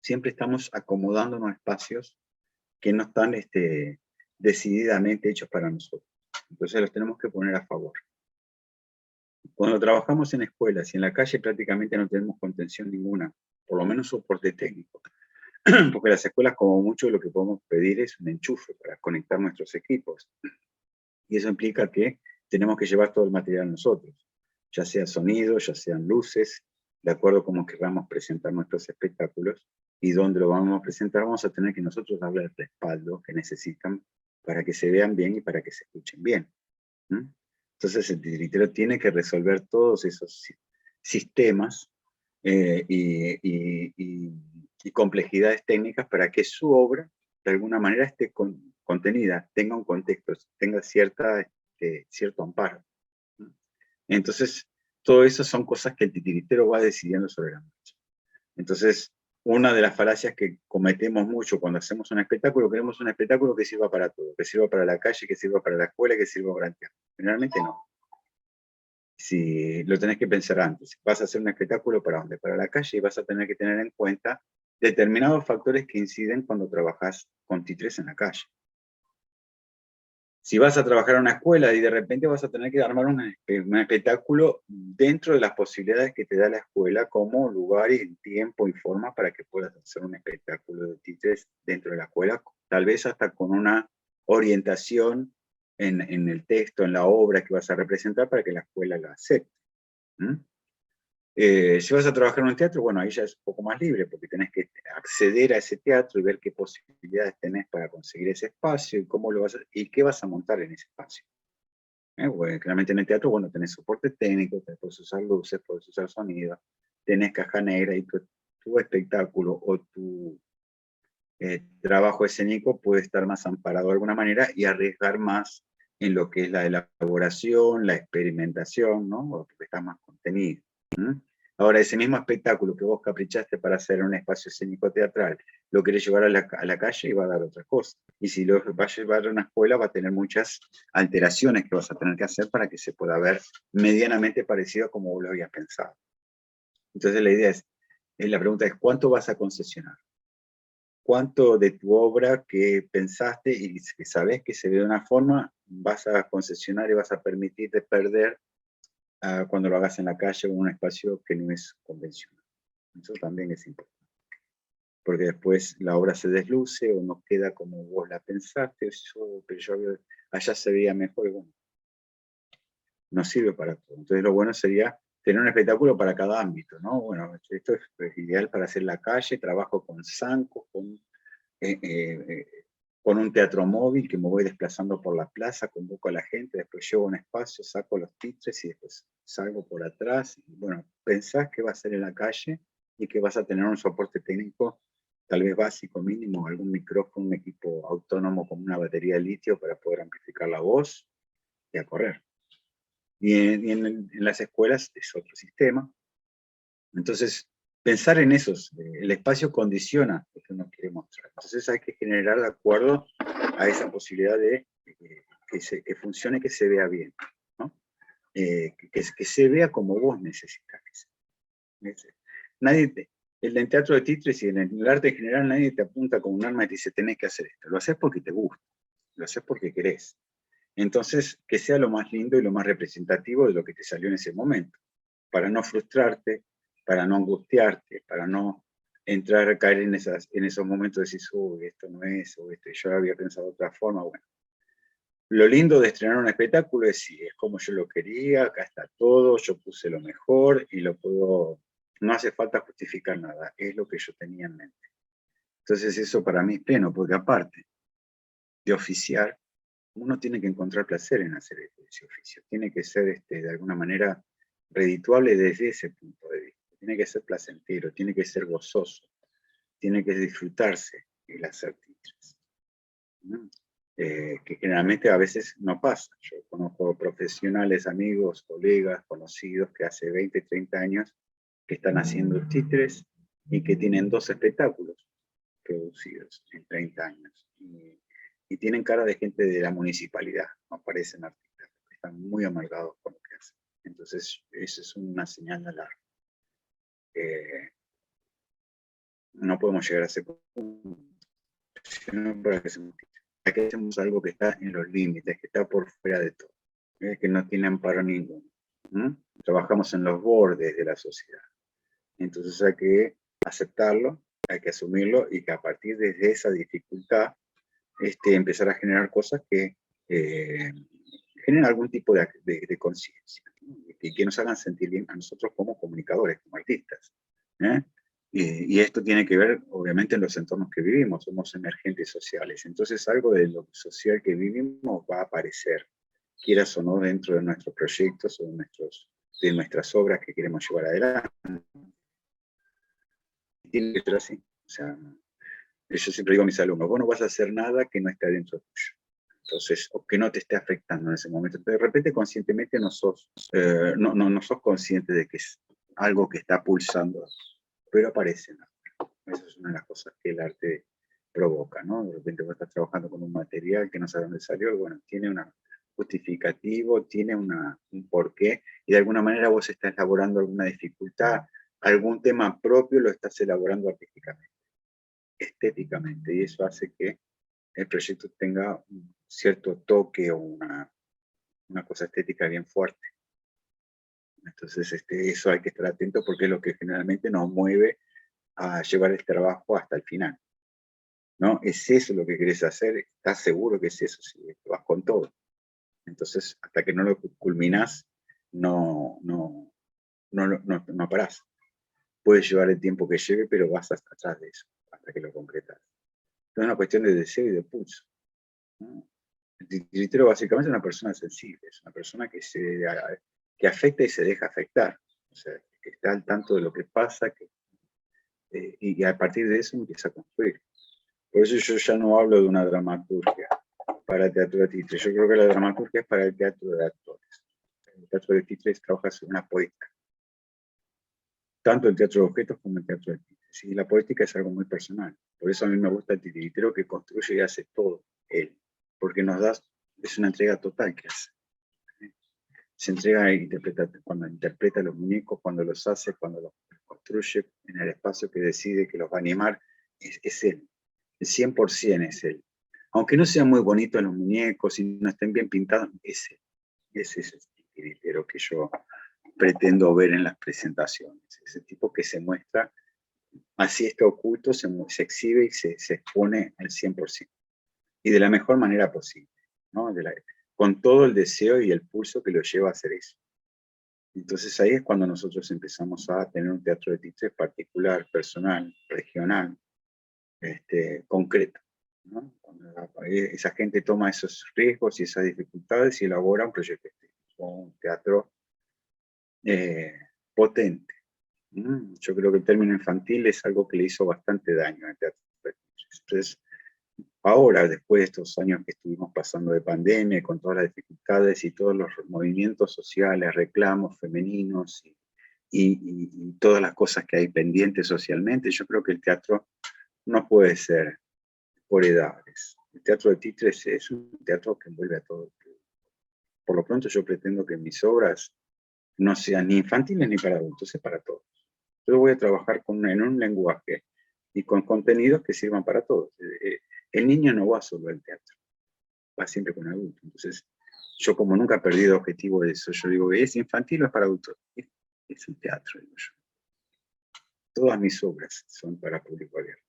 Siempre estamos acomodando unos espacios que no están decididamente hechos para nosotros. Entonces los tenemos que poner a favor. Cuando trabajamos en escuelas y en la calle prácticamente no tenemos contención ninguna, por lo menos soporte técnico, porque las escuelas como mucho lo que podemos pedir es un enchufe para conectar nuestros equipos. Y eso implica que tenemos que llevar todo el material nosotros, ya sea sonido, ya sean luces, de acuerdo a cómo queramos presentar nuestros espectáculos y dónde lo vamos a presentar, vamos a tener que nosotros darle el respaldo que necesitan para que se vean bien y para que se escuchen bien. Entonces el titiritero tiene que resolver todos esos sistemas y complejidades técnicas para que su obra de alguna manera esté contenida, tenga un contexto, tenga cierto amparo. Entonces, todo eso son cosas que el titiritero va decidiendo sobre la marcha. Entonces, una de las falacias que cometemos mucho cuando hacemos un espectáculo, queremos un espectáculo que sirva para todo, que sirva para la calle, que sirva para la escuela, que sirva para el teatro. Generalmente no. Si lo tenés que pensar antes, vas a hacer un espectáculo ¿para dónde? Para la calle, y vas a tener que tener en cuenta determinados factores que inciden cuando trabajas con títeres en la calle. Si vas a trabajar en una escuela y de repente vas a tener que armar un espectáculo dentro de las posibilidades que te da la escuela como lugar y tiempo y forma para que puedas hacer un espectáculo de títeres dentro de la escuela, tal vez hasta con una orientación en el texto, en la obra que vas a representar para que la escuela la acepte. Si vas a trabajar en un teatro, bueno, ahí ya es un poco más libre, porque tenés que acceder a ese teatro y ver qué posibilidades tenés para conseguir ese espacio y cómo lo vas y qué vas a montar en ese espacio. Bueno, claramente en el teatro, bueno, tenés soporte técnico, puedes usar luces, puedes usar sonido, tenés caja negra y tu espectáculo o tu trabajo escénico puede estar más amparado de alguna manera y arriesgar más en lo que es la elaboración, la experimentación, ¿no? Porque está más contenido. Ahora, ese mismo espectáculo que vos caprichaste para hacer en un espacio escénico teatral, lo querés llevar a la calle y va a dar otra cosa. Y si lo vas a llevar a una escuela, va a tener muchas alteraciones que vas a tener que hacer para que se pueda ver medianamente parecido a como vos lo habías pensado. Entonces la idea la pregunta es, ¿cuánto vas a concesionar? ¿Cuánto de tu obra que pensaste y que sabés que se ve de una forma, vas a concesionar y vas a permitirte perder cuando lo hagas en la calle o en un espacio que no es convencional? Eso también es importante. Porque después la obra se desluce o no queda como vos la pensaste, pero yo allá se veía mejor y bueno, no sirve para todo. Entonces lo bueno sería tener un espectáculo para cada ámbito, ¿no? Bueno, esto es ideal para hacer la calle, trabajo con zancos, con con un teatro móvil que me voy desplazando por la plaza, convoco a la gente, después llego a un espacio, saco los titres y después salgo por atrás. Y bueno, pensás que va a ser en la calle y que vas a tener un soporte técnico tal vez básico, mínimo, algún micrófono, un equipo autónomo con una batería de litio para poder amplificar la voz y a correr. En las escuelas es otro sistema. Entonces, pensar en esos, el espacio condiciona lo que uno quiere mostrar. Entonces hay que generar de acuerdo a esa posibilidad de que funcione, que se vea bien, ¿no? Que se vea como vos necesitas. Nadie en el teatro de títeres y en el arte en general nadie te apunta con un arma y te dice tenés que hacer esto. Lo haces porque te gusta, lo haces porque querés. Entonces, que sea lo más lindo y lo más representativo de lo que te salió en ese momento, para no frustrarte, para no angustiarte, para no entrar a caer en esos momentos de decir, uy, esto no es, o esto, yo había pensado de otra forma. Bueno, lo lindo de estrenar un espectáculo es sí, es como yo lo quería, acá está todo, yo puse lo mejor y lo puedo, no hace falta justificar nada, es lo que yo tenía en mente. Entonces eso para mí es pleno, porque aparte de oficiar, uno tiene que encontrar placer en hacer ese oficio, tiene que ser de alguna manera redituable desde ese punto de vista, tiene que ser placentero, tiene que ser gozoso, tiene que disfrutarse el hacer títeres, ¿no? Que generalmente a veces no pasa. Yo conozco profesionales, amigos, colegas, conocidos que hace 20, 30 años que están haciendo títeres y que tienen 2 espectáculos producidos en 30 años. Y tienen cara de gente de la municipalidad, no parecen artistas, están muy amargados con lo que hacen. Entonces, eso es una señal de alarma. No podemos llegar a ese punto, sino para que se motive. Aquí hacemos algo que está en los límites, que está por fuera de todo, que no tiene amparo ninguno. Trabajamos en los bordes de la sociedad. Entonces hay que aceptarlo, hay que asumirlo y que a partir de esa dificultad empezar a generar cosas que generen algún tipo de conciencia, ¿no? Y que nos hagan sentir bien a nosotros como comunicadores, como artistas. Y esto tiene que ver, obviamente, en los entornos que vivimos, somos emergentes sociales. Entonces, algo de lo social que vivimos va a aparecer, quieras o no, dentro de nuestros proyectos o de nuestras obras que queremos llevar adelante. Tiene que ser así. O sea, yo siempre digo a mis alumnos, vos no vas a hacer nada que no esté dentro tuyo. Entonces, o que no te esté afectando en ese momento. Pero de repente, conscientemente, no sos consciente de que es algo que está pulsando, pero aparece, ¿no? Esa es una de las cosas que el arte provoca, ¿no? De repente vos estás trabajando con un material que no sabes dónde salió, y bueno, tiene un justificativo, tiene un porqué, y de alguna manera vos estás elaborando alguna dificultad, algún tema propio lo estás elaborando artísticamente, estéticamente, y eso hace que el proyecto tenga un cierto toque o una cosa estética bien fuerte. Entonces, eso hay que estar atento porque es lo que generalmente nos mueve a llevar el trabajo hasta el final, ¿no? ¿Es eso lo que querés hacer? ¿Estás seguro que es eso? Si vas con todo. Entonces, hasta que no lo culminás, no parás. Puede llevar el tiempo que lleve, pero vas hasta atrás de eso, hasta que lo concretas. Es una cuestión de deseo y de pulso, ¿no? El titiritero básicamente es una persona sensible, es una persona que afecta y se deja afectar, o sea, que está al tanto de lo que pasa, y a partir de eso empieza a construir. Por eso yo ya no hablo de una dramaturgia para el teatro de títeres. Yo creo que la dramaturgia es para el teatro de actores. El teatro de títeres trabaja sobre una poética. Tanto el teatro de objetos como el teatro de títeres. Y la poética es algo muy personal. Por eso a mí me gusta el titiritero que construye y hace todo él. Porque es una entrega total que hace. Se entrega e interpreta, cuando interpreta los muñecos, cuando los hace, cuando los construye en el espacio que decide que los va a animar, es él. El 100% es él. Aunque no sean muy bonitos los muñecos y no estén bien pintados, ese es el titiritero que yo pretendo ver en las presentaciones. Ese tipo que se muestra, así está oculto, se exhibe y se expone al 100%. Y de la mejor manera posible, ¿no? Con todo el deseo y el pulso que lo lleva a hacer eso. Entonces ahí es cuando nosotros empezamos a tener un teatro de títeres particular, personal, regional, concreto. ¿no? Cuando esa gente toma esos riesgos y esas dificultades y elabora un proyecto estético, un teatro potente. Yo creo que el término infantil es algo que le hizo bastante daño al teatro. Entonces, ahora, después de estos años que estuvimos pasando de pandemia, con todas las dificultades y todos los movimientos sociales, reclamos femeninos y todas las cosas que hay pendientes socialmente, yo creo que el teatro no puede ser por edades. El teatro de títeres es un teatro que envuelve a todo. Por lo pronto yo pretendo que mis obras no sean ni infantiles ni para adultos, es para todos. Yo voy a trabajar en un lenguaje y con contenidos que sirvan para todos. El niño no va solo al teatro, va siempre con adultos. Entonces, yo como nunca he perdido objetivo de eso, yo digo, ¿es infantil o es para adultos? Es un teatro, digo yo. Todas mis obras son para público abierto.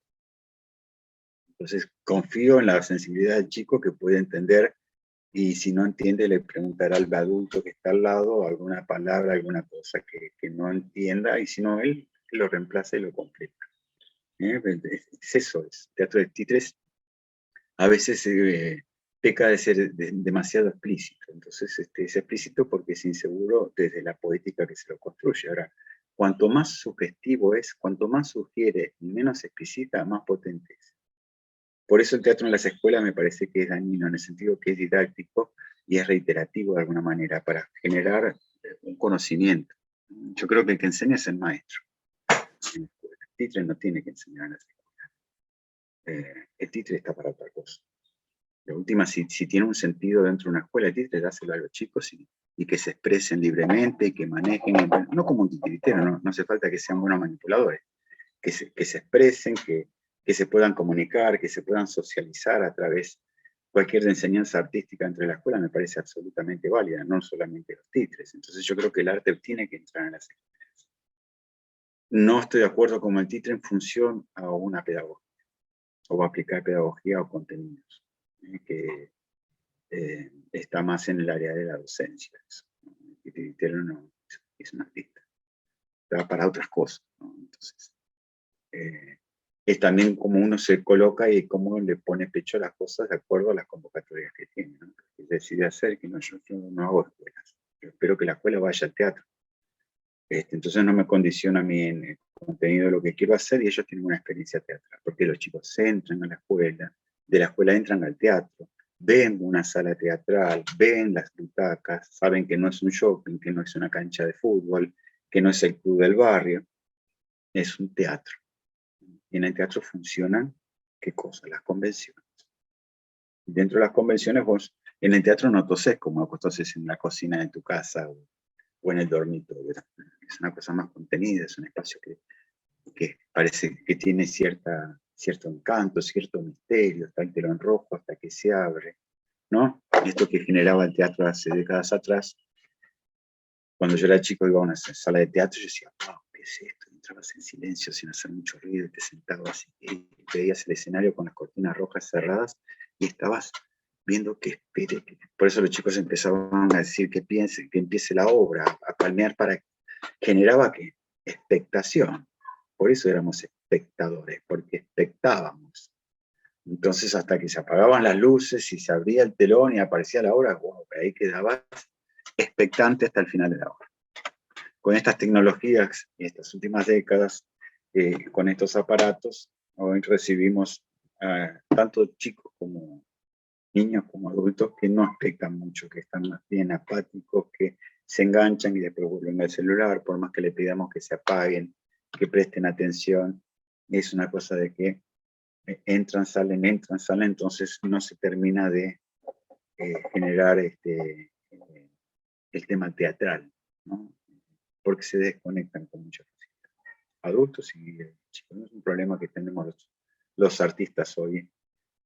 Entonces, confío en la sensibilidad del chico que puede entender, y si no entiende, le preguntará al adulto que está al lado alguna palabra, alguna cosa que no entienda, y si no, él lo reemplaza y lo completa. Es eso, es teatro de títeres. A veces peca de ser demasiado explícito. Entonces, es explícito porque es inseguro desde la poética que se lo construye. Ahora, cuanto más sugestivo es, cuanto más sugiere y menos explicita, más potente es. Por eso el teatro en las escuelas me parece que es dañino, en el sentido que es didáctico y es reiterativo de alguna manera, para generar un conocimiento. Yo creo que el que enseña es el maestro. El títere no tiene que enseñar en las escuelas. El títere está para otra cosa. La última, si tiene un sentido dentro de una escuela, el títere dáselo a los chicos y que se expresen libremente, y que manejen, no como un titiritero, no hace falta que sean buenos manipuladores, que se expresen, que se puedan comunicar, que se puedan socializar a través cualquier enseñanza artística entre la escuela, me parece absolutamente válida, no solamente los títeres. Entonces yo creo que el arte tiene que entrar en las escuelas. No estoy de acuerdo con el títere en función a una pedagogía, o aplicar pedagogía o contenidos, que está más en el área de la docencia. El titiritero no es un artista, está para otras cosas, ¿no? Entonces, es también como uno se coloca y cómo le pone pecho a las cosas de acuerdo a las convocatorias que tiene, ¿no? Que decide hacer, que no, yo no hago escuelas. Yo espero que la escuela vaya al teatro. Entonces no me condiciona a mí en el contenido de lo que quiero hacer, y ellos tienen una experiencia teatral, porque los chicos entran a la escuela, de la escuela entran al teatro, ven una sala teatral, ven las butacas, saben que no es un shopping, que no es una cancha de fútbol, que no es el club del barrio, es un teatro. Y en el teatro funcionan, ¿qué cosa? Las convenciones. Dentro de las convenciones vos, en el teatro no tosés como toses en la cocina de tu casa o en el dormitorio. Es una cosa más contenida, es un espacio que parece que tiene cierto encanto, cierto misterio, está el telón rojo hasta que se abre, ¿no? Esto que generaba el teatro hace décadas atrás. Cuando yo era chico iba a una sala de teatro y yo decía, wow, ¿qué es esto? Y entrabas en silencio, sin hacer mucho ruido, y te sentabas y veías el escenario con las cortinas rojas cerradas y estabas viendo que espere. Por eso los chicos empezaban a decir que empiece la obra, a palmear, generaba ¿qué? Expectación. Por eso éramos espectadores, porque expectábamos. Entonces, hasta que se apagaban las luces y se abría el telón y aparecía la obra, wow, ahí quedabas expectante hasta el final de la obra. Con estas tecnologías, en estas últimas décadas, con estos aparatos, hoy recibimos tanto chicos como niños como adultos que no expectan mucho, que están más bien apáticos, que se enganchan y después vuelven al celular, por más que le pidamos que se apaguen, que presten atención. Es una cosa de que entran, salen, entonces no se termina de generar el tema teatral, ¿no? Porque se desconectan con muchas cosas. Adultos y chicos, no es un problema que tenemos los artistas hoy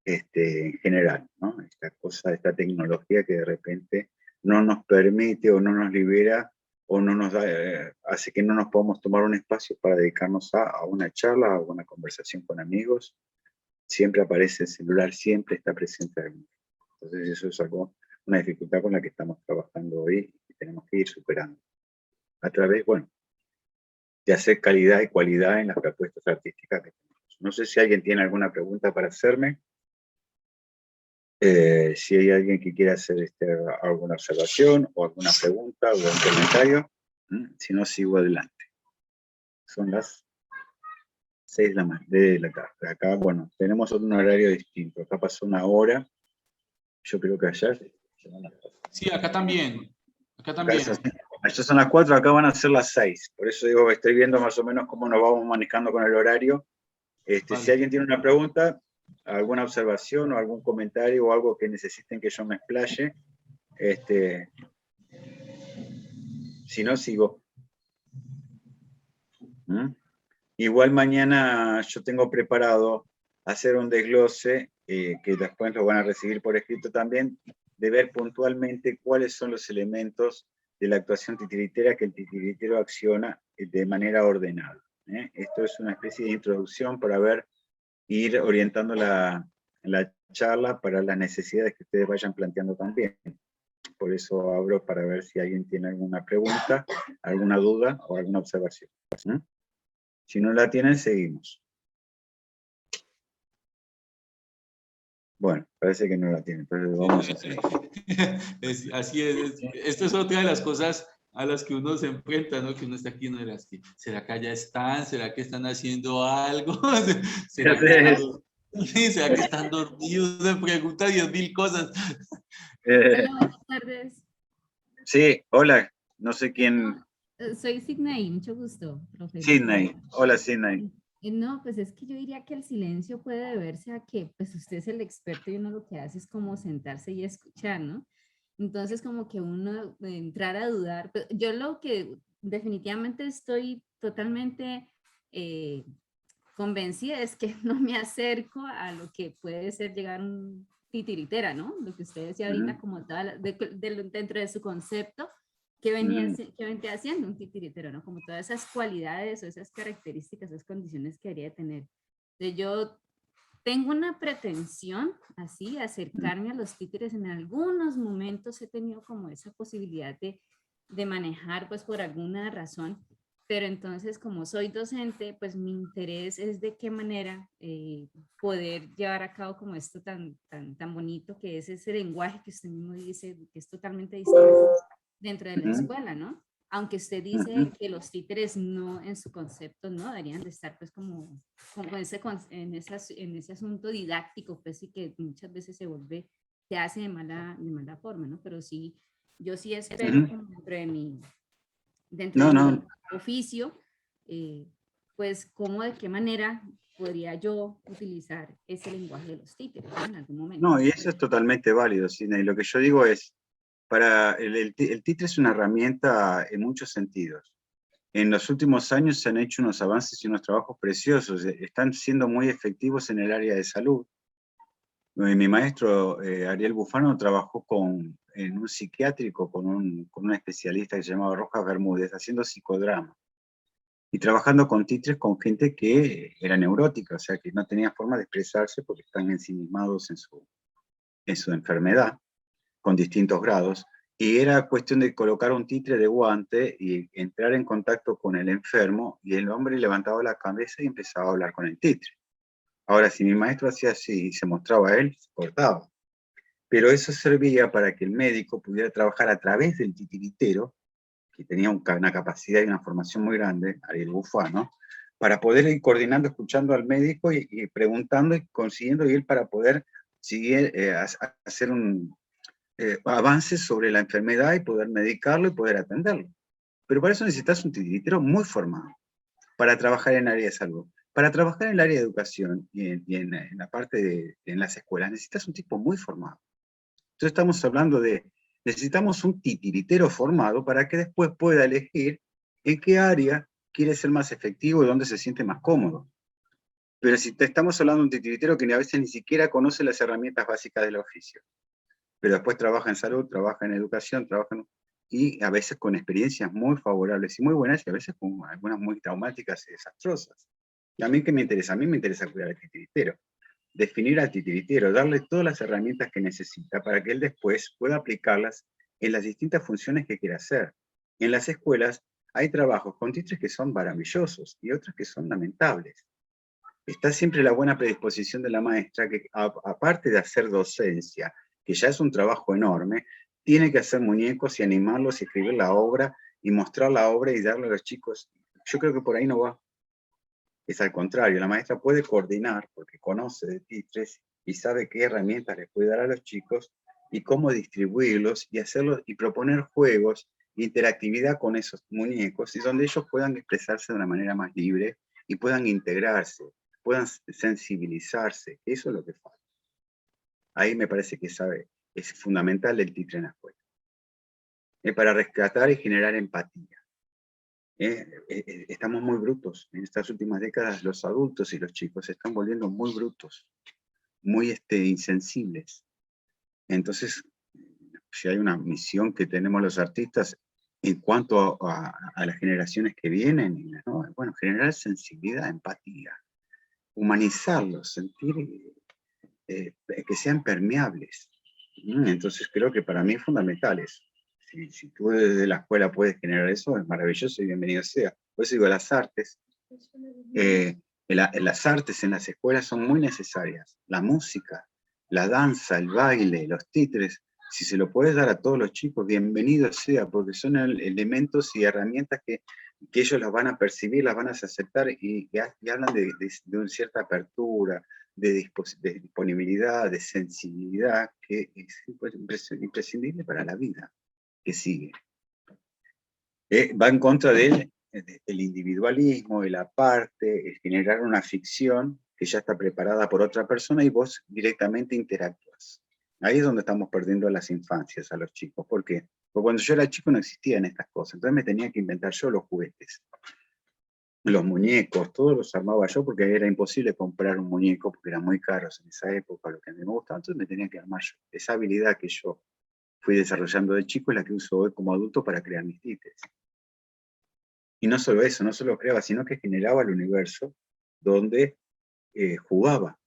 en general, ¿no? Esta tecnología que de repente no nos permite o no nos libera o no nos da, hace que no nos podamos tomar un espacio para dedicarnos a una charla o una conversación con amigos. Siempre aparece el celular, siempre está presente. Entonces eso es una dificultad con la que estamos trabajando hoy y tenemos que ir superando. A través, bueno, de hacer calidad y cualidad en las propuestas artísticas que tenemos. No sé si alguien tiene alguna pregunta para hacerme. Si hay alguien que quiera hacer alguna observación o alguna pregunta o un comentario, si no, sigo adelante. Son las 6 de la tarde. Acá, bueno, tenemos un horario distinto. Acá pasó una hora. Yo creo que ayer... Sí, acá también. Acá también. Allá son las 4, acá van a ser las 6. Por eso digo que estoy viendo más o menos cómo nos vamos manejando con el horario. Vale. Si alguien tiene una pregunta, alguna observación o algún comentario o algo que necesiten que yo me explaye, si no, sigo. Igual mañana yo tengo preparado hacer un desglose, que después lo van a recibir por escrito también, de ver puntualmente cuáles son los elementos de la actuación titiritera que el titiritero acciona de manera ordenada. Esto es una especie de introducción para ir orientando la charla para las necesidades que ustedes vayan planteando también. Por eso abro para ver si alguien tiene alguna pregunta, alguna duda o alguna observación. Si no la tienen, seguimos. Bueno, parece que no la tienen, pero vamos a hacer. Así es. Esto es otra de las cosas a las que uno se enfrenta, ¿no? Que uno está aquí, ¿no? ¿Será que allá están? ¿Será que están haciendo algo? ¿Será que están dormidos? Se pregunta 10.000 cosas. Hola, buenas tardes. Sí, hola, no sé quién. Soy Sidney, mucho gusto, profe. Sidney, hola Sidney. No, pues es que yo diría que el silencio puede deberse a que pues usted es el experto y uno lo que hace es como sentarse y escuchar, ¿no? Entonces como que uno entrar a dudar, pues, yo lo que definitivamente estoy totalmente convencida es que no me acerco a lo que puede ser llegar un titiritera, ¿no? Lo que usted decía ahorita como tal, dentro de su concepto, que venía haciendo un titiritero, ¿no? Como todas esas cualidades o esas características, esas condiciones que debería tener. Entonces yo tengo una pretensión así, de acercarme a los títeres. En algunos momentos he tenido como esa posibilidad de manejar, pues por alguna razón, pero entonces como soy docente, pues mi interés es de qué manera poder llevar a cabo como esto tan bonito que es ese lenguaje que usted mismo dice, que es totalmente distinto dentro de la escuela, ¿no? Aunque usted dice que los títeres no, en su concepto, no deberían de estar pues como en ese asunto didáctico, pues sí que muchas veces se hace de mala forma, ¿no? Pero sí, yo sí espero como dentro de mi oficio, pues cómo, de qué manera podría yo utilizar ese lenguaje de los títeres, ¿no? En algún momento. No, y eso es totalmente válido, Sidney. Lo que yo digo es, el títere es una herramienta en muchos sentidos. En los últimos años se han hecho unos avances y unos trabajos preciosos, están siendo muy efectivos en el área de salud. Mi maestro Ariel Bufano trabajó en un psiquiátrico con un especialista que se llamaba Rojas Bermúdez, haciendo psicodrama. Y trabajando con títeres con gente que era neurótica, o sea, que no tenía forma de expresarse porque están ensimismados en su enfermedad, con distintos grados. Y era cuestión de colocar un títere de guante y entrar en contacto con el enfermo, y el hombre levantaba la cabeza y empezaba a hablar con el títere. Ahora, si mi maestro hacía así y se mostraba a él, se cortaba. Pero eso servía para que el médico pudiera trabajar a través del titiritero, que tenía una capacidad y una formación muy grande, Ariel Bufano, para poder ir coordinando, escuchando al médico y preguntando y consiguiendo, y él para poder seguir, hacer un avance sobre la enfermedad y poder medicarlo y poder atenderlo. Pero para eso necesitas un titiritero muy formado, para trabajar en el área de salud. Para trabajar en el área de educación y en la parte en las escuelas, necesitas un tipo muy formado. Entonces estamos hablando necesitamos un titiritero formado para que después pueda elegir en qué área quiere ser más efectivo y dónde se siente más cómodo. Pero si estamos hablando de un titiritero que a veces ni siquiera conoce las herramientas básicas del oficio, pero después trabaja en salud, trabaja en educación, y a veces con experiencias muy favorables y muy buenas, y a veces con algunas muy traumáticas y desastrosas. ¿Y a mí qué me interesa? A mí me interesa cuidar al titiritero. Definir al titiritero, darle todas las herramientas que necesita para que él después pueda aplicarlas en las distintas funciones que quiera hacer. En las escuelas hay trabajos con títeres que son maravillosos y otros que son lamentables. está siempre la buena predisposición de la maestra, que aparte de hacer docencia, que ya es un trabajo enorme, tiene que hacer muñecos y animarlos y escribir la obra y mostrar la obra y darle a los chicos. Yo creo que por ahí no va. Es al contrario, la maestra puede coordinar porque conoce de titres y sabe qué herramientas les puede dar a los chicos y cómo distribuirlos y hacerlos y proponer juegos, interactividad con esos muñecos y donde ellos puedan expresarse de una manera más libre y puedan integrarse, puedan sensibilizarse. Eso es lo que falta. Ahí me parece que es fundamental el titre en la escuela. Para rescatar y generar empatía. Estamos muy brutos. En estas últimas décadas los adultos y los chicos se están volviendo muy brutos, muy insensibles. Entonces, si hay una misión que tenemos los artistas en cuanto a las generaciones que vienen, ¿no? Bueno, generar sensibilidad, empatía, humanizarlos, sentir que sean permeables. Entonces creo que para mí es fundamental eso. Si tú desde la escuela puedes generar eso, es maravilloso y bienvenido sea. Por eso digo, las artes en las escuelas son muy necesarias. La música, la danza, el baile, los títeres, si se lo puedes dar a todos los chicos, bienvenido sea, porque son elementos y herramientas que ellos las van a percibir, las van a aceptar y hablan de una cierta apertura, de disponibilidad, de sensibilidad, que es imprescindible para la vida que sigue. Va en contra del individualismo, el aparte, el generar una ficción que ya está preparada por otra persona y vos directamente interactúas. Ahí es donde estamos perdiendo a las infancias, a los chicos. ¿Por qué? Porque cuando yo era chico no existían estas cosas, entonces me tenía que inventar yo los juguetes. Los muñecos, todos los armaba yo porque era imposible comprar un muñeco porque eran muy caros en esa época, lo que a mí me gustaba, entonces me tenía que armar yo. Esa habilidad que yo fui desarrollando de chico es la que uso hoy como adulto para crear mis títeres. Y no solo eso, no solo creaba, sino que generaba el universo donde jugaba.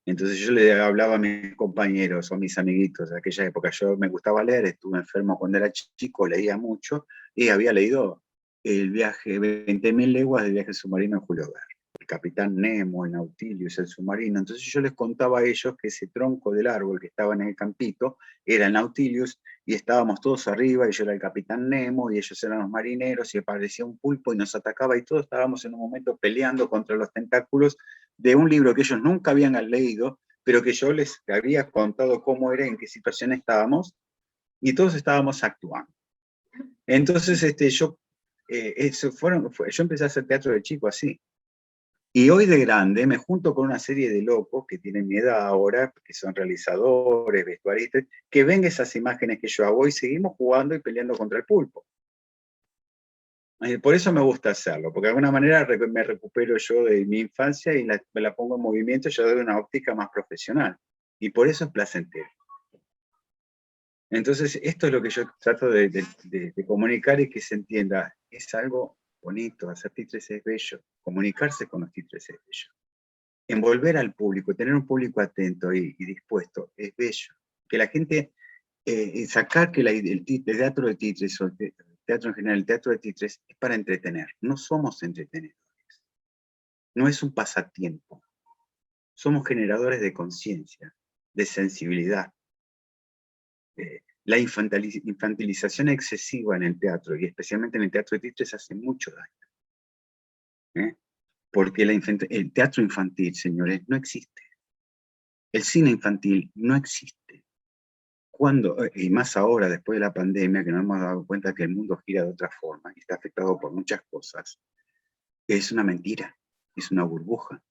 Entonces yo le hablaba a mis compañeros o a mis amiguitos de aquella época. Yo me gustaba leer, estuve enfermo cuando era chico, leía mucho y había leído el viaje, 20.000 leguas del viaje submarino en Julio Verne. El Capitán Nemo, el Nautilus, el submarino. Entonces yo les contaba a ellos que ese tronco del árbol que estaba en el campito era el Nautilus y estábamos todos arriba y yo era el Capitán Nemo y ellos eran los marineros y aparecía un pulpo y nos atacaba y todos estábamos en un momento peleando contra los tentáculos de un libro que ellos nunca habían leído, pero que yo les había contado cómo era, en qué situación estábamos y todos estábamos actuando. Entonces yo empecé a hacer teatro de chico así. Y hoy de grande me junto con una serie de locos que tienen mi edad ahora, que son realizadores, vestuaristas, que ven esas imágenes que yo hago y seguimos jugando y peleando contra el pulpo. Por eso me gusta hacerlo, porque de alguna manera me recupero yo de mi infancia y me la pongo en movimiento yo de una óptica más profesional. Y por eso es placentero. Entonces, esto es lo que yo trato de comunicar y que se entienda. Es algo bonito, hacer títeres es bello, comunicarse con los títeres es bello. Envolver al público, tener un público atento y dispuesto, es bello. Que la gente, sacar que el teatro de títeres, o el teatro en general, el teatro de títeres, es para entretener. No somos entretenedores. No es un pasatiempo. Somos generadores de conciencia, de sensibilidad. La infantilización excesiva en el teatro, y especialmente en el teatro de títeres, hace mucho daño. Porque el teatro infantil, señores, no existe. El cine infantil no existe. Y más ahora, después de la pandemia, que nos hemos dado cuenta que el mundo gira de otra forma y está afectado por muchas cosas, es una mentira, es una burbuja.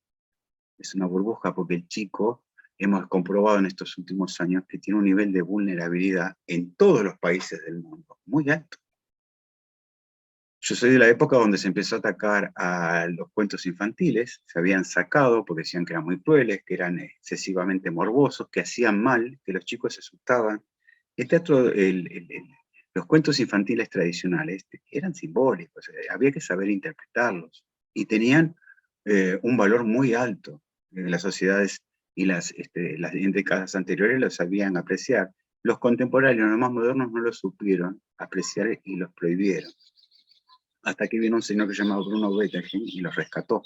Es una burbuja porque el chico, hemos comprobado en estos últimos años que tiene un nivel de vulnerabilidad en todos los países del mundo, muy alto. Yo soy de la época donde se empezó a atacar a los cuentos infantiles, se habían sacado porque decían que eran muy crueles, que eran excesivamente morbosos, que hacían mal, que los chicos se asustaban. El teatro, los cuentos infantiles tradicionales eran simbólicos, había que saber interpretarlos y tenían un valor muy alto. Las sociedades y las en décadas anteriores los sabían apreciar. Los contemporáneos, los más modernos, no los supieron apreciar y los prohibieron. Hasta que vino un señor que se llamaba Bruno Bettelheim y los rescató.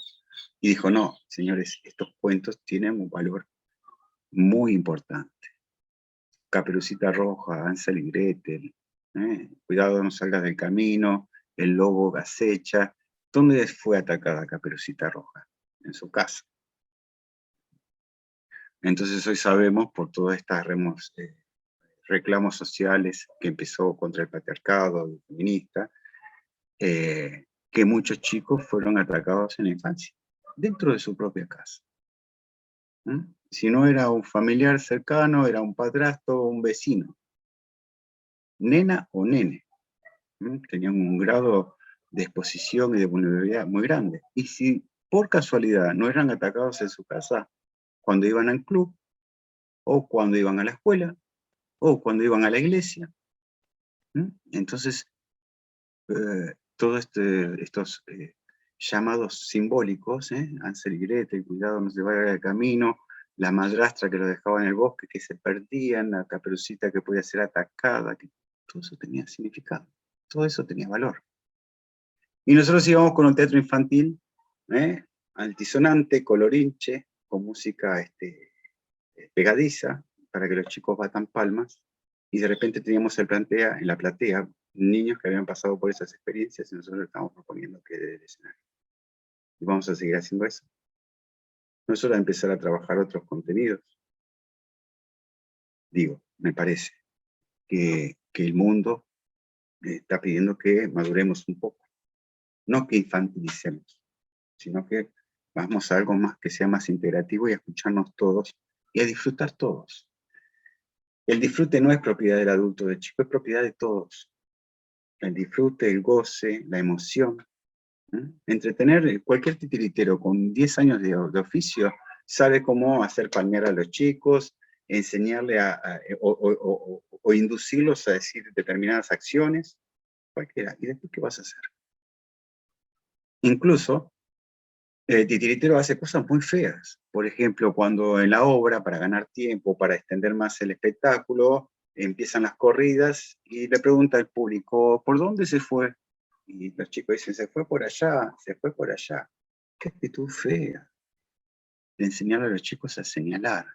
Y dijo, no, señores, estos cuentos tienen un valor muy importante. Caperucita Roja, Hansel y Gretel, cuidado no salgas del camino, el lobo acecha. ¿Dónde fue atacada Caperucita Roja? En su casa. Entonces hoy sabemos por todas estas reclamos sociales que empezó contra el patriarcado, el feminista, que muchos chicos fueron atacados en la infancia, dentro de su propia casa. Si no era un familiar cercano, era un padrastro o un vecino. Nena o nene. Tenían un grado de exposición y de vulnerabilidad muy grande. Y si por casualidad no eran atacados en su casa, cuando iban al club, o cuando iban a la escuela, o cuando iban a la iglesia. Entonces, todos estos llamados simbólicos, Hansel y Gretel, cuidado no se vaya del camino, la madrastra que lo dejaba en el bosque, que se perdían, la caperucita que podía ser atacada, que todo eso tenía significado, todo eso tenía valor. Y nosotros íbamos con un teatro infantil, altisonante, colorinche, con música pegadiza, para que los chicos batan palmas, y de repente teníamos en la platea niños que habían pasado por esas experiencias y nosotros les estamos proponiendo que desde el escenario. Y vamos a seguir haciendo eso. No solo a empezar a trabajar otros contenidos. Digo, me parece que el mundo está pidiendo que maduremos un poco. No que infantilicemos, sino que vamos a algo más que sea más integrativo y a escucharnos todos y a disfrutar todos. El disfrute no es propiedad del adulto, del chico, es propiedad de todos. El disfrute, el goce, la emoción. Entretener, cualquier titiritero con 10 años de oficio sabe cómo hacer palmear a los chicos, enseñarle o inducirlos a decir determinadas acciones, cualquiera. ¿Y después qué vas a hacer? Incluso, el titiritero hace cosas muy feas. Por ejemplo, cuando en la obra, para ganar tiempo, para extender más el espectáculo, empiezan las corridas y le pregunta al público, ¿por dónde se fue? Y los chicos dicen, se fue por allá, se fue por allá. Qué actitud fea. De enseñar a los chicos a señalar, a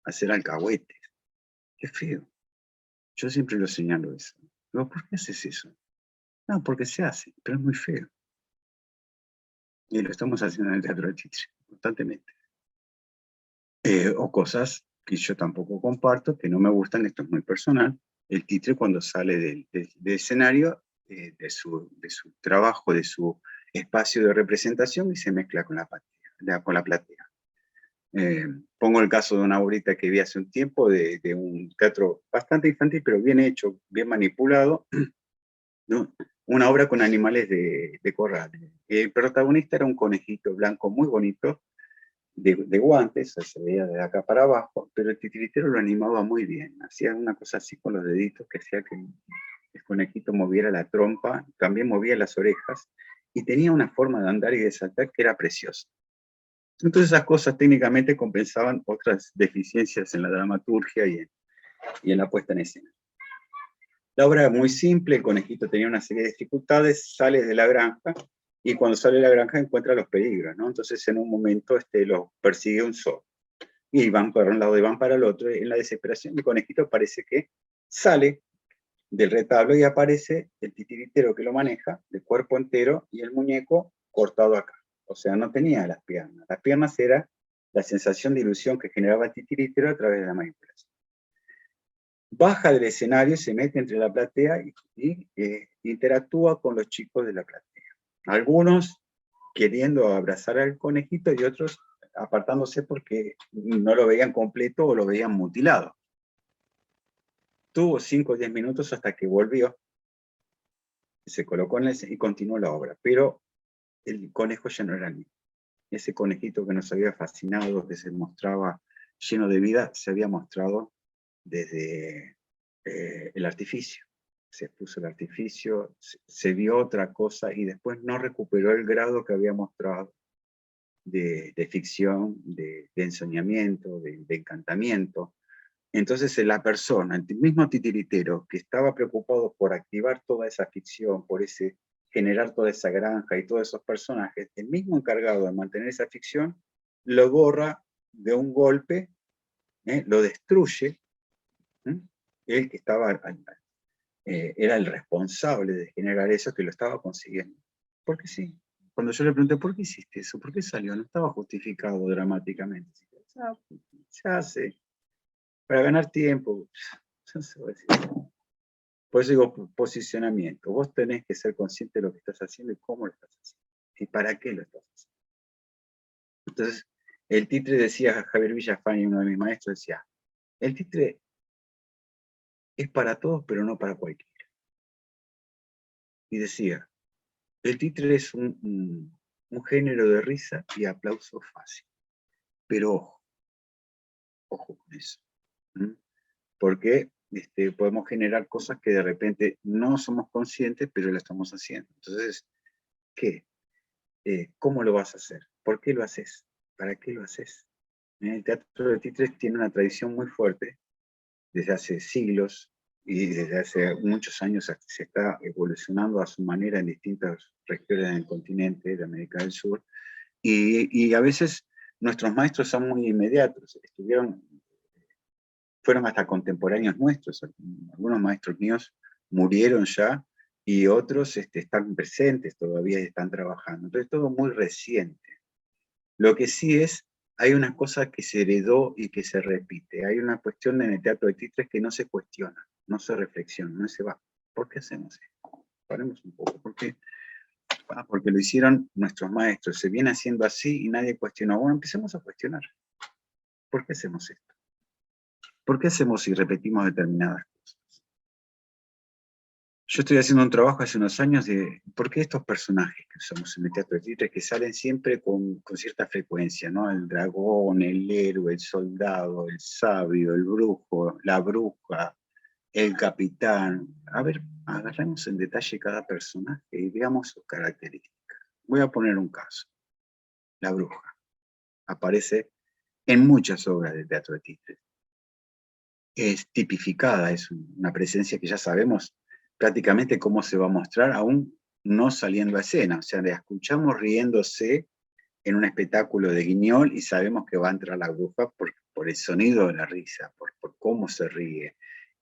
hacer alcahuetes. Qué feo. Yo siempre lo señalo eso. Digo, ¿por qué haces eso? No, porque se hace, pero es muy feo. Y lo estamos haciendo en el teatro de títere, constantemente. O cosas que yo tampoco comparto, que no me gustan, esto es muy personal. El títere cuando sale del escenario, de su trabajo, de su espacio de representación y se mezcla con la platea. Pongo el caso de una obrita que vi hace un tiempo, de un teatro bastante infantil, pero bien hecho, bien manipulado, ¿no? Una obra con animales de corral. El protagonista era un conejito blanco muy bonito, de guantes, se veía de acá para abajo, pero el titiritero lo animaba muy bien, hacía una cosa así con los deditos que hacía que el conejito moviera la trompa, también movía las orejas, y tenía una forma de andar y de saltar que era preciosa. Entonces esas cosas técnicamente compensaban otras deficiencias en la dramaturgia y en la puesta en escena. La obra era muy simple, el conejito tenía una serie de dificultades, sale de la granja, y cuando sale de la granja encuentra los peligros, ¿no? Entonces en un momento los persigue un zoo, y van para un lado y van para el otro, y en la desesperación el conejito parece que sale del retablo y aparece el titiritero que lo maneja, de cuerpo entero, y el muñeco cortado acá. O sea, no tenía las piernas era la sensación de ilusión que generaba el titiritero a través de la manipulación. Baja del escenario, se mete entre la platea y interactúa con los chicos de la platea. Algunos queriendo abrazar al conejito y otros apartándose porque no lo veían completo o lo veían mutilado. Tuvo 5 o 10 minutos hasta que volvió, se colocó en y continuó la obra, pero el conejo ya no era el mismo. Ese conejito que nos había fascinado, que se mostraba lleno de vida, se había mostrado desde el artificio. Se puso el artificio, se vio otra cosa y después no recuperó el grado que había mostrado de ficción, de ensoñamiento, de encantamiento. Entonces la persona, el mismo titiritero que estaba preocupado por activar toda esa ficción, por ese generar toda esa granja y todos esos personajes, el mismo encargado de mantener esa ficción lo borra de un golpe, lo destruye. Él que estaba, era el responsable de generar eso, que lo estaba consiguiendo. Porque sí. Cuando yo le pregunté, ¿por qué hiciste eso? ¿Por qué salió? No estaba justificado dramáticamente. Se hace para ganar tiempo. Por eso digo posicionamiento. Vos tenés que ser consciente de lo que estás haciendo y cómo lo estás haciendo. Y para qué lo estás haciendo. Entonces, el títere decía, Javier Villafañe, uno de mis maestros, decía, el títere es para todos, pero no para cualquiera. Y decía, el títere es un género de risa y aplauso fácil. Pero ojo con eso. Porque podemos generar cosas que de repente no somos conscientes, pero lo estamos haciendo. Entonces, ¿qué? ¿Cómo lo vas a hacer? ¿Por qué lo haces? ¿Para qué lo haces? El teatro de títeres tiene una tradición muy fuerte, desde hace siglos, y desde hace muchos años se está evolucionando a su manera en distintas regiones del continente, de América del Sur, y a veces nuestros maestros son muy inmediatos, fueron hasta contemporáneos nuestros, algunos maestros míos murieron ya, y otros están presentes todavía y están trabajando. Entonces todo muy reciente. Lo que sí es, hay una cosa que se heredó y que se repite. Hay una cuestión en el teatro de títeres que no se cuestiona, no se reflexiona, no se va. ¿Por qué hacemos esto? Paremos un poco. ¿Por qué? Porque lo hicieron nuestros maestros. Se viene haciendo así y nadie cuestionó. Bueno, empecemos a cuestionar. ¿Por qué hacemos esto? ¿Por qué hacemos y repetimos determinadas cosas? Yo estoy haciendo un trabajo hace unos años de por qué estos personajes que usamos en el teatro de títeres que salen siempre con cierta frecuencia, ¿no? El dragón, el héroe, el soldado, el sabio, el brujo, la bruja, el capitán. A ver, agarremos en detalle cada personaje y veamos sus características. Voy a poner un caso. La bruja. Aparece en muchas obras de teatro de títeres. Es tipificada, es una presencia que ya sabemos prácticamente cómo se va a mostrar, aún no saliendo a escena. O sea, la escuchamos riéndose en un espectáculo de Guiñol y sabemos que va a entrar la bruja por el sonido de la risa, por cómo se ríe.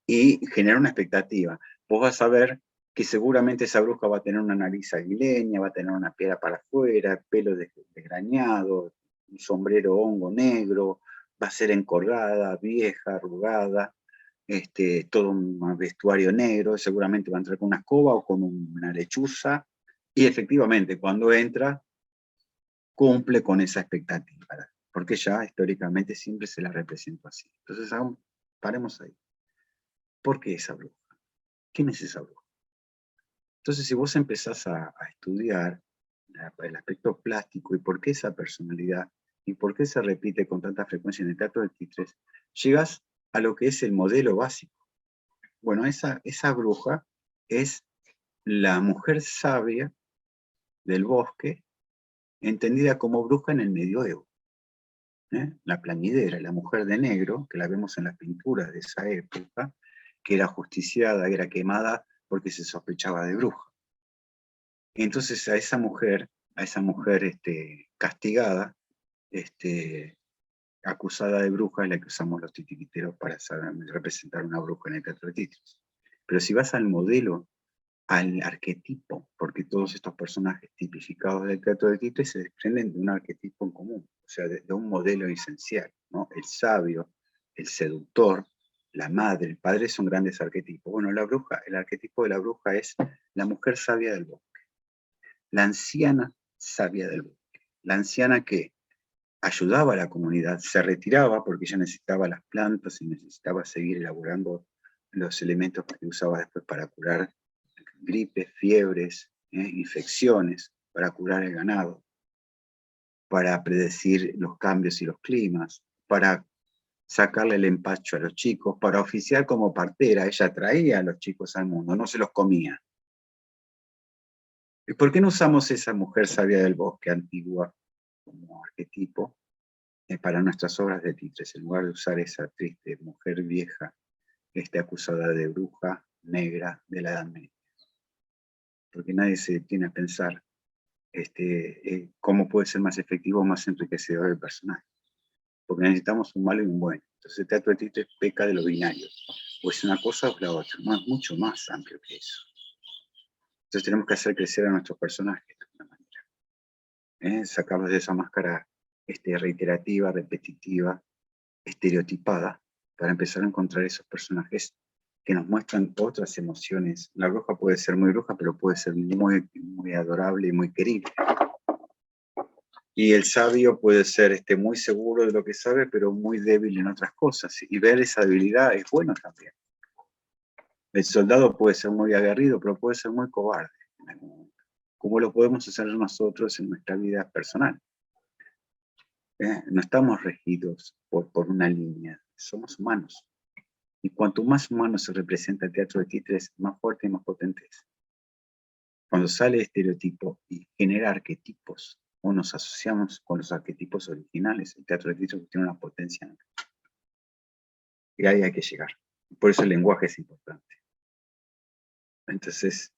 Y genera una expectativa. Vos vas a ver que seguramente esa bruja va a tener una nariz aguileña, va a tener una piedra para afuera, pelo desgrañado, un sombrero hongo negro, va a ser encorvada, vieja, arrugada, todo un vestuario negro, seguramente va a entrar con una escoba o con una lechuza, y efectivamente cuando entra cumple con esa expectativa, porque ya históricamente siempre se la representó así. Entonces paremos ahí. ¿Por qué esa bruja? ¿Quién es esa bruja? Entonces si vos empezás a estudiar el aspecto plástico y por qué esa personalidad y por qué se repite con tanta frecuencia en el teatro de títeres, llegas a lo que es el modelo básico. Bueno, esa bruja es la mujer sabia del bosque, entendida como bruja en el medioevo. La plañidera, la mujer de negro, que la vemos en las pinturas de esa época, que era ajusticiada, era quemada porque se sospechaba de bruja. Entonces a esa mujer castigada, acusada de bruja, es la que usamos los titiriteros para representar una bruja en el teatro de títeres. Pero si vas al modelo, al arquetipo, porque todos estos personajes tipificados del teatro de títeres se desprenden de un arquetipo en común, o sea, de un modelo esencial, ¿no? El sabio, el seductor, la madre, el padre son grandes arquetipos. Bueno, la bruja, el arquetipo de la bruja es la mujer sabia del bosque, la anciana sabia del bosque, la anciana que ayudaba a la comunidad, se retiraba porque ella necesitaba las plantas y necesitaba seguir elaborando los elementos que usaba después para curar gripes, fiebres, infecciones, para curar el ganado, para predecir los cambios y los climas, para sacarle el empacho a los chicos, para oficiar como partera. Ella traía a los chicos al mundo, no se los comía. ¿Y por qué no usamos esa mujer sabia del bosque antigua como arquetipo para nuestras obras de títeres, en lugar de usar esa triste mujer vieja acusada de bruja negra de la Edad Media? porque nadie se detiene a pensar cómo puede ser más efectivo o más enriquecedor el personaje. Porque necesitamos un malo y un bueno. Entonces el teatro de títeres peca de lo binario. O es una cosa o la otra. No, es mucho más amplio que eso. Entonces tenemos que hacer crecer a nuestros personajes de alguna manera. Sacarlos de esa máscara reiterativa, repetitiva, estereotipada, para empezar a encontrar esos personajes que nos muestran otras emociones. La bruja puede ser muy bruja, pero puede ser muy, muy adorable y muy querible. Y el sabio puede ser muy seguro de lo que sabe, pero muy débil en otras cosas. Y ver esa debilidad es bueno también. El soldado puede ser muy aguerrido, pero puede ser muy cobarde en algún momento. ¿Cómo lo podemos hacer nosotros en nuestra vida personal? No estamos regidos por una línea, somos humanos. Y cuanto más humano se representa el teatro de títeres, más fuerte y más potente es. Cuando sale el estereotipo y genera arquetipos, o nos asociamos con los arquetipos originales, el teatro de títeres tiene una potencia. Y ahí hay que llegar. Por eso el lenguaje es importante. Entonces,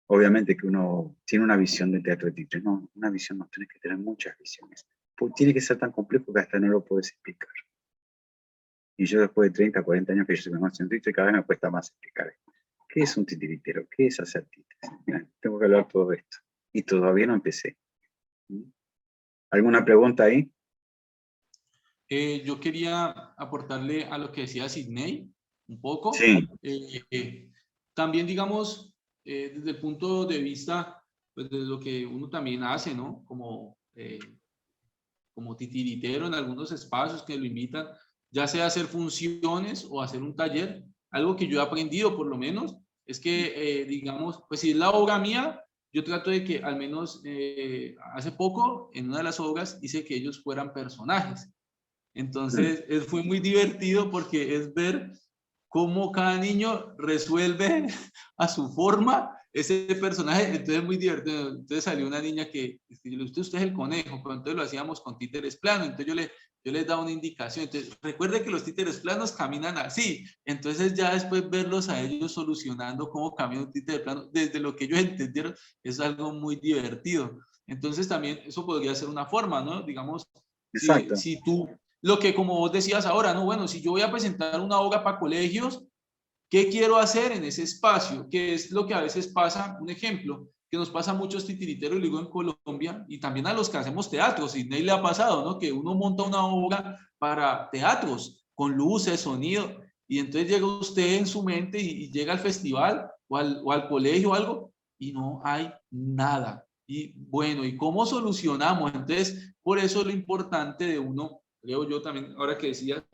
obviamente que uno tiene una visión de teatro de títeres. No, una visión no, tienes que tener muchas visiones. Tiene que ser tan complejo que hasta no lo puedes explicar. Y yo después de 30, 40 años que yo soy más científico, cada vez me cuesta más explicar. ¿Qué es un titiritero? ¿Qué es hacer títeres? Mira, tengo que hablar todo esto. Y todavía no empecé. ¿Alguna pregunta ahí? Yo quería aportarle a lo que decía Sidney un poco. Sí. También, digamos, desde el punto de vista, pues, de lo que uno también hace, ¿no? Como titiritero en algunos espacios que lo invitan, ya sea a hacer funciones o hacer un taller. Algo que yo he aprendido, por lo menos, es que, digamos, pues si es la obra mía, yo trato de que al menos hace poco, en una de las obras, hice que ellos fueran personajes. Entonces, fue muy divertido porque es ver cómo cada niño resuelve a su forma ese personaje. Entonces es muy divertido. Entonces salió una niña que, usted es el conejo, pero entonces lo hacíamos con títeres planos. Entonces yo les daba una indicación. Entonces, recuerde que los títeres planos caminan así. Entonces ya después verlos a ellos solucionando cómo camina un títere plano, desde lo que ellos entendieron, es algo muy divertido. Entonces también eso podría ser una forma, ¿no? Digamos, si tú, lo que como vos decías ahora, ¿no? Bueno, si yo voy a presentar una obra para colegios, ¿qué quiero hacer en ese espacio? ¿Qué es lo que a veces pasa? Un ejemplo, que nos pasa a muchos titiriteros, digo, en Colombia, y también a los que hacemos teatro. Sidney le ha pasado, ¿no? Que uno monta una obra para teatros, con luces, sonido, y entonces llega usted en su mente y llega al festival o al colegio o algo, y no hay nada. Y bueno, ¿y cómo solucionamos? Entonces, por eso es lo importante de uno, creo yo también, ahora que decías,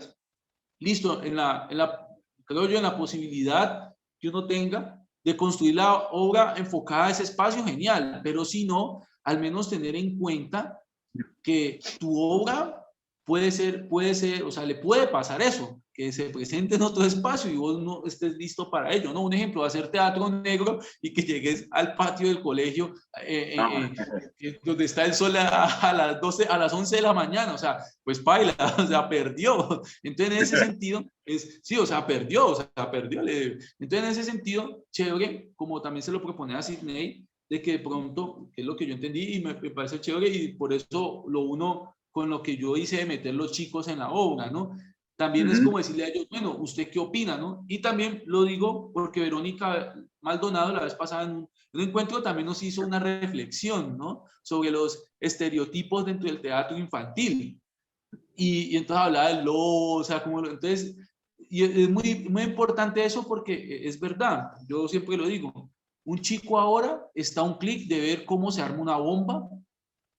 listo, creo yo en la posibilidad que uno tenga de construir la obra enfocada a ese espacio, genial, pero si no, al menos tener en cuenta que tu obra puede ser, o sea, le puede pasar eso, que se presente en otro espacio y vos no estés listo para ello, ¿no? Un ejemplo, hacer teatro negro y que llegues al patio del colegio donde está el sol a las 12, a las 11 de la mañana, o sea, pues baila, o sea, perdió. Entonces, en ese sentido, sí, o sea, perdió. Entonces, en ese sentido, chévere, como también se lo propone a Sidney, de que de pronto, que es lo que yo entendí y me parece chévere y por eso lo uno con lo que yo hice de meter los chicos en la obra, ¿no? También es como decirle a ellos, bueno, ¿usted qué opina, no? Y también lo digo porque Verónica Maldonado la vez pasada en un encuentro también nos hizo una reflexión, ¿no? Sobre los estereotipos dentro del teatro infantil. Y entonces hablaba del lobo, o sea, como, entonces, y es muy, muy importante eso porque es verdad, yo siempre lo digo, un chico ahora está a un clic de ver cómo se arma una bomba,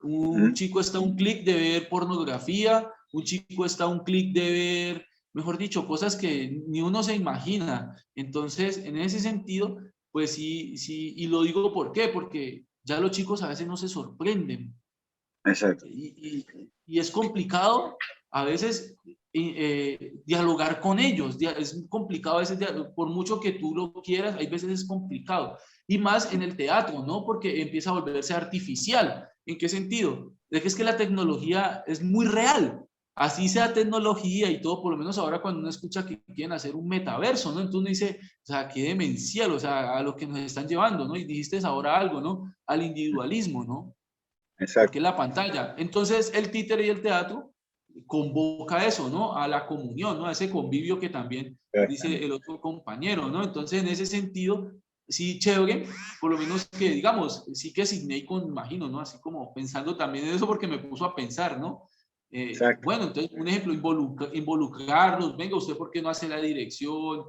un chico está a un clic de ver pornografía, un chico está a un clic de ver, mejor dicho, cosas que ni uno se imagina. Entonces, en ese sentido, pues sí, y lo digo ¿por qué? Porque ya los chicos a veces no se sorprenden. Exacto. Y es complicado a veces dialogar con ellos. Es complicado a veces, por mucho que tú lo quieras, hay veces es complicado. Y más en el teatro, ¿no? Porque empieza a volverse artificial. ¿En qué sentido? De que es que la tecnología es muy real. Así sea tecnología y todo, por lo menos ahora cuando uno escucha que quieren hacer un metaverso, ¿no? Entonces uno dice, o sea, qué demencial, o sea, a lo que nos están llevando, ¿no? Y dijiste ahora algo, ¿no? Al individualismo, ¿no? Porque Exacto. es la pantalla. Entonces el títere y el teatro convoca eso, ¿no? A la comunión, ¿no? A ese convivio que también dice el otro compañero, ¿no? Entonces, en ese sentido, sí, chévere, por lo menos que, digamos, sí que Sidney con, imagino, ¿no? Así como pensando también en eso porque me puso a pensar, ¿no? Exacto. Bueno, entonces, un ejemplo, involucrarlos, venga, ¿usted por qué no hace la dirección?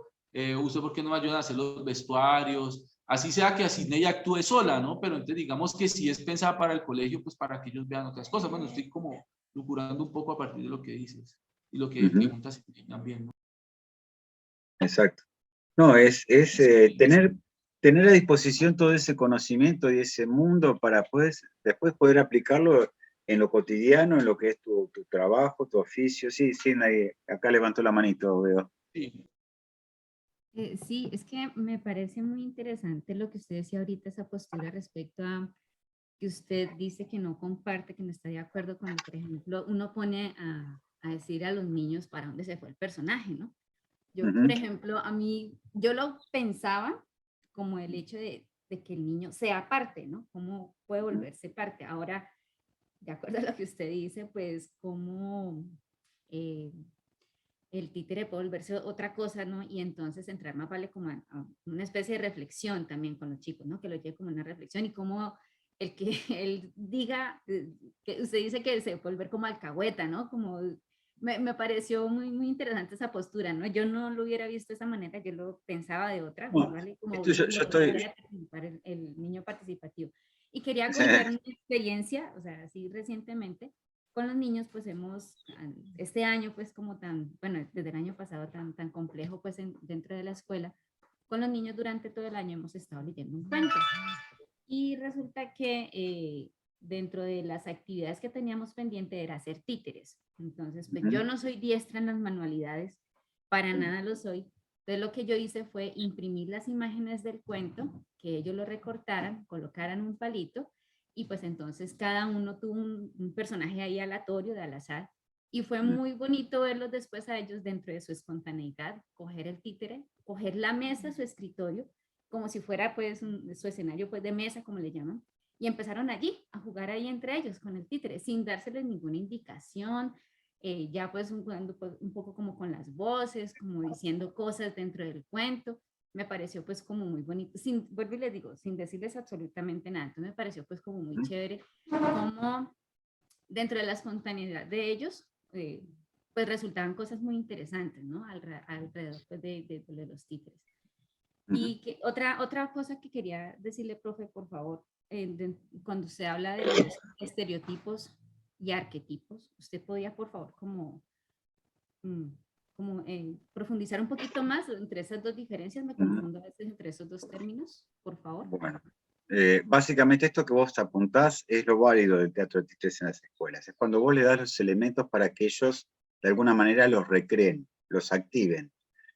¿Usted por qué no ayuda a hacer los vestuarios? Así sea que Sidney actúe sola, ¿no? Pero entonces digamos que si es pensada para el colegio, pues para que ellos vean otras cosas. Bueno, estoy como lucurando un poco a partir de lo que dices y lo que Ujú. preguntas también, ¿no? Exacto. No, es Sí, tener a disposición todo ese conocimiento y ese mundo para después poder aplicarlo en lo cotidiano, en lo que es tu trabajo, tu oficio. Sí, sí, acá levantó la manito, veo. sí. Sí, es que me parece muy interesante lo que usted decía ahorita, esa postura respecto a que usted dice que no comparte, que no está de acuerdo cuando, por ejemplo, uno pone a decir a los niños para dónde se fue el personaje, ¿no? Yo, por Ujú, ejemplo, a mí, yo lo pensaba como el hecho de que el niño sea parte, ¿no? ¿Cómo puede ujú, volverse parte? Ahora, de acuerdo a lo que usted dice, pues, cómo eh, el títere puede volverse otra cosa, ¿no? Y entonces entrar más vale como a una especie de reflexión también con los chicos, ¿no? Que lo lleve como una reflexión y como el que él diga, que usted dice que se puede volver como alcahueta, ¿no? Como me pareció muy, muy interesante esa postura, ¿no? Yo no lo hubiera visto de esa manera, yo lo pensaba de otra, más no, vale como esto lo, yo lo que estoy. quiera participar el niño participativo. Y quería contar una experiencia, o sea, así recientemente, con los niños, pues hemos, este año, pues como tan, bueno, desde el año pasado tan complejo, pues dentro de la escuela, con los niños durante todo el año hemos estado leyendo un cuento. Y resulta que dentro de las actividades que teníamos pendiente era hacer títeres. Entonces, pues Ujú, yo no soy diestra en las manualidades, para nada lo soy. Entonces, lo que yo hice fue imprimir las imágenes del cuento, que ellos lo recortaran, colocaran un palito, y pues entonces cada uno tuvo un personaje ahí aleatorio, de al azar, y fue ujú, muy bonito verlos después a ellos dentro de su espontaneidad, coger el títere, coger la mesa, su escritorio, como si fuera pues su escenario pues de mesa, como le llaman, y empezaron allí a jugar ahí entre ellos con el títere, sin dárseles ninguna indicación, ya pues jugando pues, un poco como con las voces, como diciendo cosas dentro del cuento. Me pareció pues como muy bonito, sin, vuelvo y les digo, sin decirles absolutamente nada, entonces me pareció pues como muy ujú. chévere, como dentro de la espontaneidad de ellos, pues resultaban cosas muy interesantes, ¿no? Alrededor pues, de los títeres. Ujú. Y que otra cosa que quería decirle, profe, por favor, cuando se habla de los estereotipos y arquetipos, usted podía, por favor, mm, como profundizar un poquito más entre esas dos diferencias. Me Ujú. confundo a veces entre esos dos términos, por favor. Bueno, básicamente esto que vos apuntás es lo válido del teatro de títeres en las escuelas. Es cuando vos le das los elementos para que ellos de alguna manera los recreen, los activen,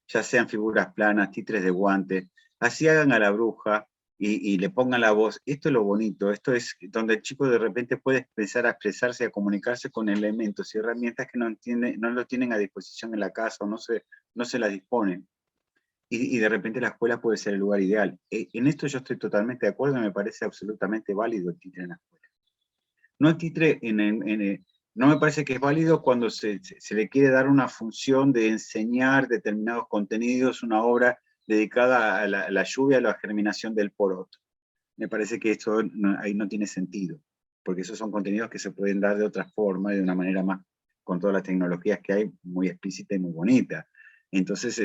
ya sean figuras planas, títeres de guantes, así hagan a la bruja y le pongan la voz. Esto es lo bonito, esto es donde el chico de repente puede empezar a expresarse, a comunicarse con elementos y herramientas que no lo tienen a disposición en la casa o no se las disponen. Y de repente la escuela puede ser el lugar ideal. En esto yo estoy totalmente de acuerdo y me parece absolutamente válido el títere en la escuela. No el títere no me parece que es válido cuando se le quiere dar una función de enseñar determinados contenidos, una obra dedicada a la lluvia, a la germinación del poroto. Me parece que esto ahí no tiene sentido, porque esos son contenidos que se pueden dar de otra forma y de una manera más, con todas las tecnologías que hay, muy explícita y muy bonita. Entonces,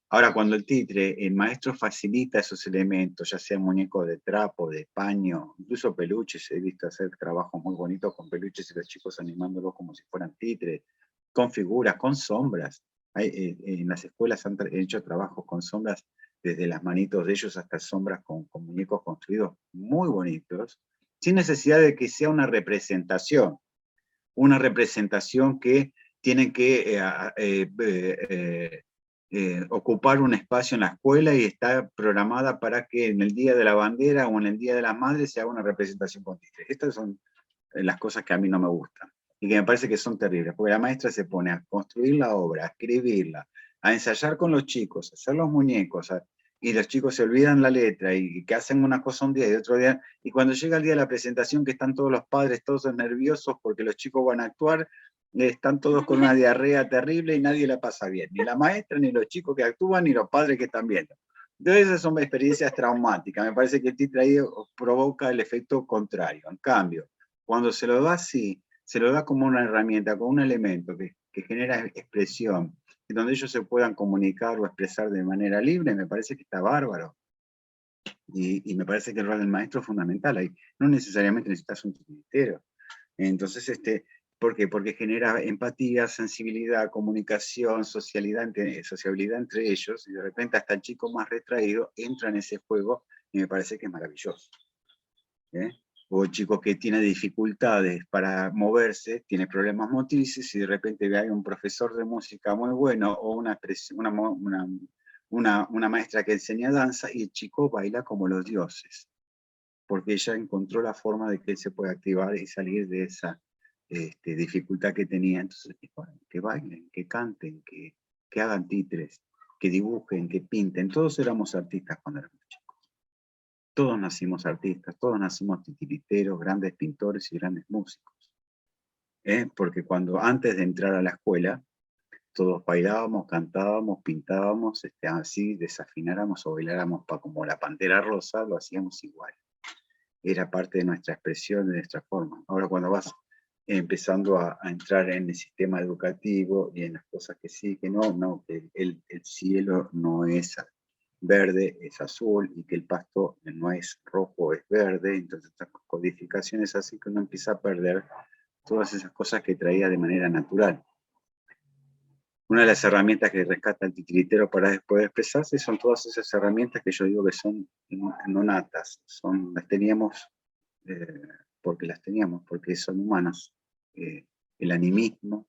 ahora cuando el maestro facilita esos elementos, ya sea muñecos de trapo, de paño, incluso peluches, he visto hacer trabajos muy bonitos con peluches y los chicos animándolos como si fueran títeres, con figuras, con sombras. En las escuelas han hecho trabajos con sombras desde las manitos de ellos hasta sombras con muñecos construidos muy bonitos, sin necesidad de que sea una representación que tiene que ocupar un espacio en la escuela y está programada para que en el Día de la Bandera o en el Día de las Madres se haga una representación con títeres. Estas son las cosas que a mí no me gustan. y que me parece que son terribles, porque la maestra se pone a construir la obra, a escribirla, a ensayar con los chicos, a hacer los muñecos, y los chicos se olvidan la letra y que hacen una cosa un día y otro día, y cuando llega el día de la presentación, que están todos los padres todos nerviosos porque los chicos van a actuar, están todos con una diarrea terrible y nadie la pasa bien, ni la maestra, ni los chicos que actúan, ni los padres que están viendo. Entonces esas son experiencias traumáticas, me parece que el títere ahí provoca el efecto contrario. En cambio, cuando se lo da así, se lo da como una herramienta, como un elemento que genera expresión, en donde ellos se puedan comunicar o expresar de manera libre, me parece que está bárbaro. Y me parece que el rol del maestro es fundamental ahí. No necesariamente necesitas un titiritero. Entonces, ¿por qué? Porque genera empatía, sensibilidad, comunicación, sociabilidad entre ellos, y de repente hasta el chico más retraído entra en ese juego, y me parece que es maravilloso. O el chico que tiene dificultades para moverse, tiene problemas motrices, y de repente ve a un profesor de música muy bueno, o una maestra que enseña danza, y el chico baila como los dioses, porque ella encontró la forma de que él se pueda activar y salir de esa dificultad que tenía. Entonces, bueno, que bailen, que canten, que hagan títeres, que dibujen, que pinten. Todos éramos artistas cuando éramos chicos. Todos nacimos artistas, todos nacimos titiriteros, grandes pintores y grandes músicos. Porque antes de entrar a la escuela, todos bailábamos, cantábamos, pintábamos, así desafináramos o bailáramos como la Pantera Rosa, lo hacíamos igual. Era parte de nuestra expresión, de nuestra forma. Ahora cuando vas empezando a entrar en el sistema educativo y en las cosas que sí, que no, que el cielo no es verde, es azul, y que el pasto no es rojo, es verde, entonces estas codificaciones así que uno empieza a perder todas esas cosas que traía de manera natural. Una de las herramientas que rescata el titiritero para poder expresarse son todas esas herramientas que yo digo que son no natas, las teníamos porque son humanas. El animismo,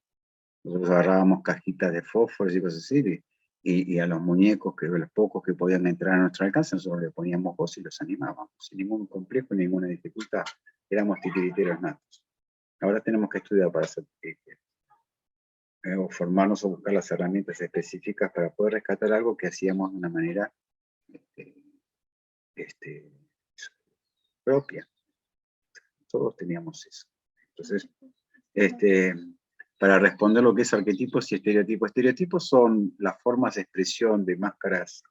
nosotros agarrábamos cajitas de fósforos y cosas así, y a los muñecos, los pocos que podían entrar a nuestro alcance, nosotros le poníamos voz y los animábamos, sin ningún complejo y ninguna dificultad. Éramos titiriteros natos. Ahora tenemos que estudiar para ser titiriteros. O formarnos o buscar las herramientas específicas para poder rescatar algo que hacíamos de una manera propia. Todos teníamos eso. Entonces, para responder lo que es arquetipos y estereotipos. Estereotipos son las formas de expresión de máscaras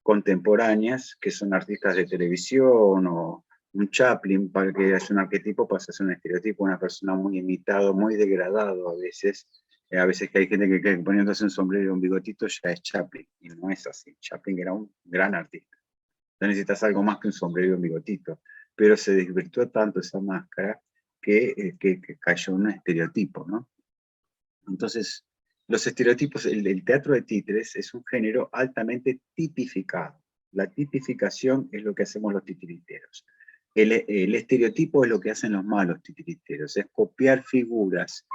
contemporáneas, que son artistas de televisión, o un Chaplin, para que haya un arquetipo pasa a ser un estereotipo, una persona muy imitado, muy degradado a veces. A veces que hay gente que cree que poniéndose un sombrero y un bigotito ya es Chaplin, y no es así. Chaplin era un gran artista. No necesitas algo más que un sombrero y un bigotito, pero se desvirtuó tanto esa máscara que cayó en un estereotipo, ¿no? Entonces, los estereotipos, el teatro de títeres es un género altamente tipificado. La tipificación es lo que hacemos los titiriteros. El estereotipo es lo que hacen los malos titiriteros, es copiar figuras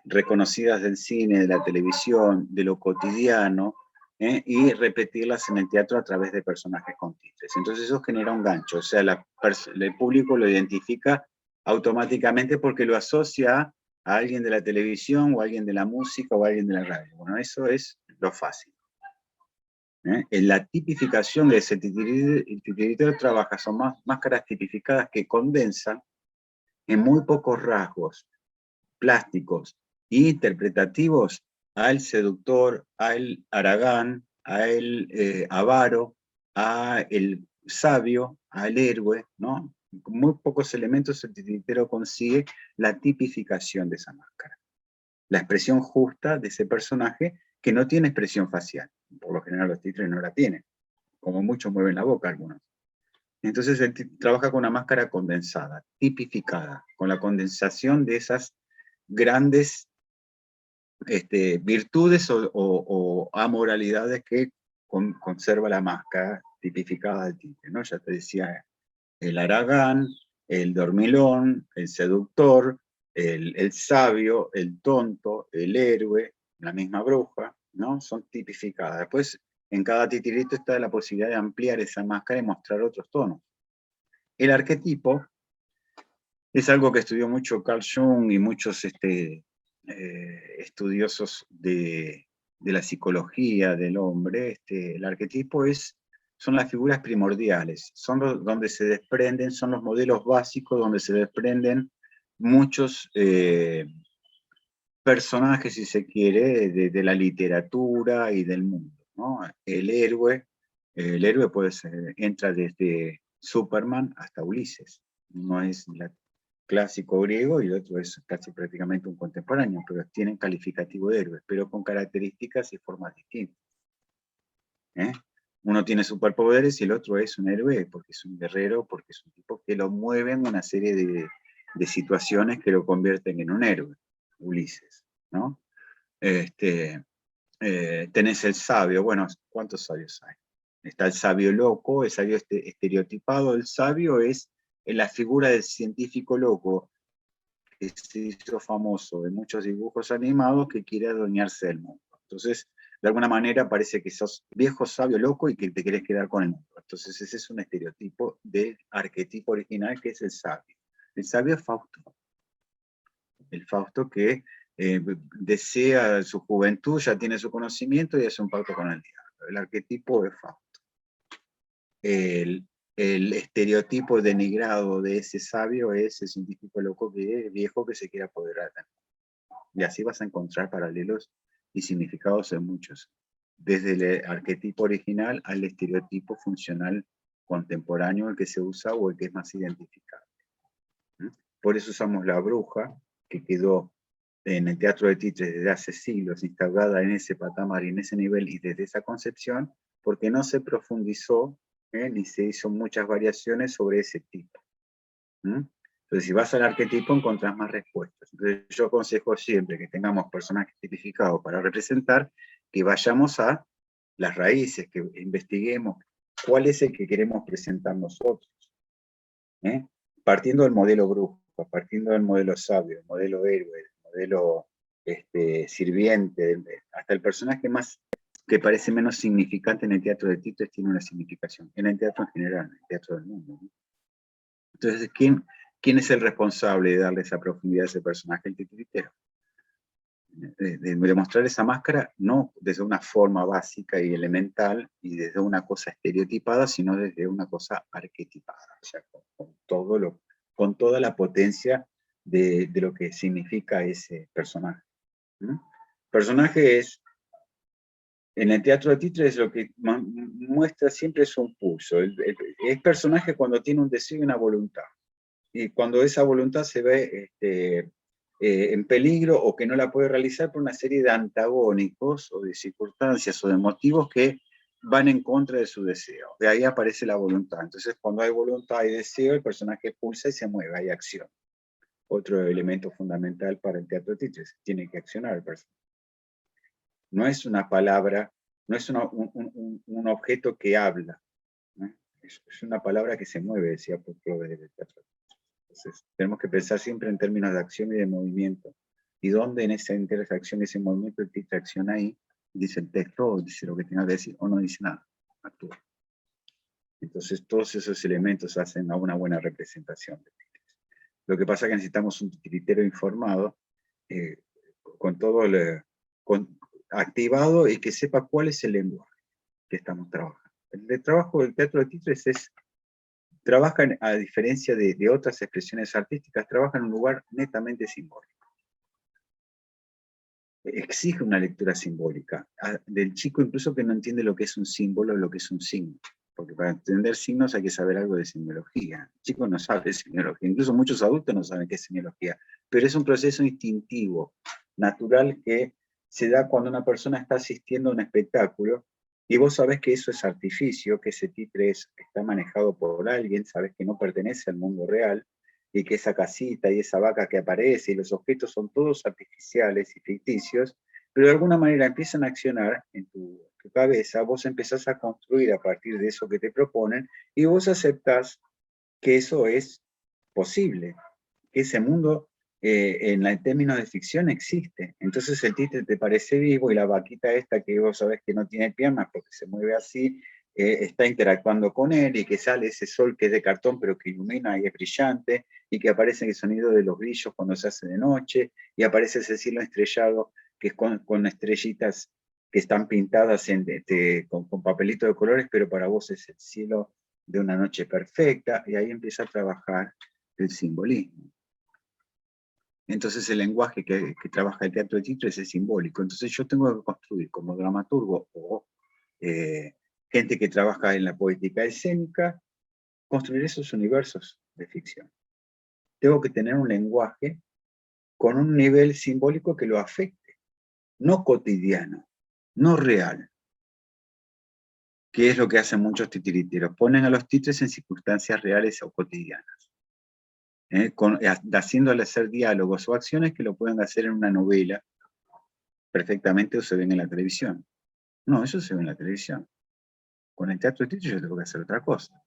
reconocidas del cine, de la televisión, de lo cotidiano, y repetirlas en el teatro a través de personajes con títeres. Entonces eso genera un gancho, o sea, el público lo identifica automáticamente porque lo asocia a alguien de la televisión, o a alguien de la música, o a alguien de la radio. Bueno, eso es lo fácil. En la tipificación de ese titiritero trabaja, son máscaras tipificadas que condensan en muy pocos rasgos plásticos e interpretativos al seductor, al haragán, al avaro, al sabio, al héroe, ¿no? Con muy pocos elementos el titiritero consigue la tipificación de esa máscara. La expresión justa de ese personaje que no tiene expresión facial. Por lo general los títeres no la tienen. Como muchos mueven la boca algunos. Entonces él trabaja con una máscara condensada, tipificada, con la condensación de esas grandes virtudes o amoralidades que conserva la máscara tipificada del títere, ¿no? Ya te decía, el haragán, el dormilón, el seductor, el sabio, el tonto, el héroe, la misma bruja, ¿no? Son tipificadas. Después, en cada titirito está la posibilidad de ampliar esa máscara y mostrar otros tonos. El arquetipo Es algo que estudió mucho Carl Jung y muchos estudiosos de la psicología del hombre. El arquetipo son las figuras primordiales, son donde se desprenden, son los modelos básicos donde se desprenden muchos personajes, si se quiere, de la literatura y del mundo, ¿no? El héroe puede ser, entra desde Superman hasta Ulises. Uno es clásico griego y el otro es casi prácticamente un contemporáneo, pero tienen calificativo de héroe, pero con características y formas distintas. Uno tiene superpoderes y el otro es un héroe porque es un guerrero, porque es un tipo que lo mueve en una serie de situaciones que lo convierten en un héroe. Ulises, ¿no? Tenés el sabio, bueno, ¿cuántos sabios hay? Está el sabio loco, el sabio estereotipado. El sabio es la figura del científico loco que se hizo famoso en muchos dibujos animados que quiere adueñarse del mundo. Entonces, de alguna manera parece que sos viejo sabio loco y que te querés quedar con el mundo. Entonces ese es un estereotipo del arquetipo original que es el sabio. El sabio es Fausto. El Fausto que desea su juventud, ya tiene su conocimiento y hace un pacto con el diablo. El arquetipo es Fausto. El estereotipo denigrado de ese sabio es el científico loco viejo que se quiere apoderar del mundo. Y así vas a encontrar paralelos y significados en muchos, desde el arquetipo original al estereotipo funcional contemporáneo, el que se usa o el que es más identificable. Por eso usamos la bruja, que quedó en el teatro de títeres desde hace siglos, instaurada en ese patamar y en ese nivel y desde esa concepción, porque no se profundizó ni se hizo muchas variaciones sobre ese tipo. Entonces, si vas al arquetipo, encontrás más respuestas. Entonces, yo aconsejo siempre que tengamos personajes tipificados para representar, que vayamos a las raíces, que investiguemos cuál es el que queremos presentar nosotros. Partiendo del modelo brujo, partiendo del modelo sabio, el modelo héroe, el modelo sirviente, hasta el personaje más que parece menos significante en el teatro de títeres tiene una significación, en el teatro en general, en el teatro del mundo, ¿no? Entonces, ¿quién es el responsable de darle esa profundidad a ese personaje? El titiritero. De mostrar esa máscara, no desde una forma básica y elemental, y desde una cosa estereotipada, sino desde una cosa arquetipada, o sea, con toda la potencia de lo que significa ese personaje. Personaje es, en el teatro de títeres lo que muestra siempre es un pulso. Es personaje cuando tiene un deseo y una voluntad. Y cuando esa voluntad se ve en peligro o que no la puede realizar por una serie de antagónicos o de circunstancias o de motivos que van en contra de su deseo. De ahí aparece la voluntad. Entonces, cuando hay voluntad y deseo, el personaje pulsa y se mueve, hay acción. Otro elemento fundamental para el teatro de títeres, tiene que accionar el personaje. No es una palabra, no es un objeto que habla, ¿no? Es una palabra que se mueve, decía Popper del teatro. Entonces, tenemos que pensar siempre en términos de acción y de movimiento. Y dónde en esa interacción y ese movimiento el títere acciona ahí, dice el texto, o dice lo que tenga que decir, o no dice nada, actúa. Entonces, todos esos elementos hacen a una buena representación de títeres. Lo que pasa es que necesitamos un titiritero informado, con todo activado y que sepa cuál es el lenguaje que estamos trabajando. El trabajo del teatro de títeres trabajan, a diferencia de otras expresiones artísticas, trabajan en un lugar netamente simbólico. Exige una lectura simbólica, del chico incluso que no entiende lo que es un símbolo o lo que es un signo, porque para entender signos hay que saber algo de semiología. El chico no sabe de semiología, incluso muchos adultos no saben qué es semiología, pero es un proceso instintivo, natural, que se da cuando una persona está asistiendo a un espectáculo y vos sabés que eso es artificio, que ese títere está manejado por alguien, sabés que no pertenece al mundo real, y que esa casita y esa vaca que aparece y los objetos son todos artificiales y ficticios, pero de alguna manera empiezan a accionar en tu cabeza, vos empezás a construir a partir de eso que te proponen, y vos aceptás que eso es posible, que ese mundo en términos de ficción existe. Entonces el títere te parece vivo y la vaquita esta que vos sabés que no tiene piernas porque se mueve así, está interactuando con él y que sale ese sol que es de cartón pero que ilumina y es brillante, y que aparece el sonido de los brillos cuando se hace de noche, y aparece ese cielo estrellado que es con estrellitas que están pintadas con papelito de colores, pero para vos es el cielo de una noche perfecta, y ahí empieza a trabajar el simbolismo. Entonces el lenguaje que trabaja el teatro de títeres es simbólico. Entonces yo tengo que construir como dramaturgo o gente que trabaja en la poética escénica, construir esos universos de ficción. Tengo que tener un lenguaje con un nivel simbólico que lo afecte, no cotidiano, no real, que es lo que hacen muchos titiriteros. Ponen a los títeres en circunstancias reales o cotidianas, haciéndole hacer diálogos o acciones que lo pueden hacer en una novela perfectamente o se ven en la televisión. No, eso se ve en la televisión. Con el teatro de títeres yo tengo que hacer otra cosa.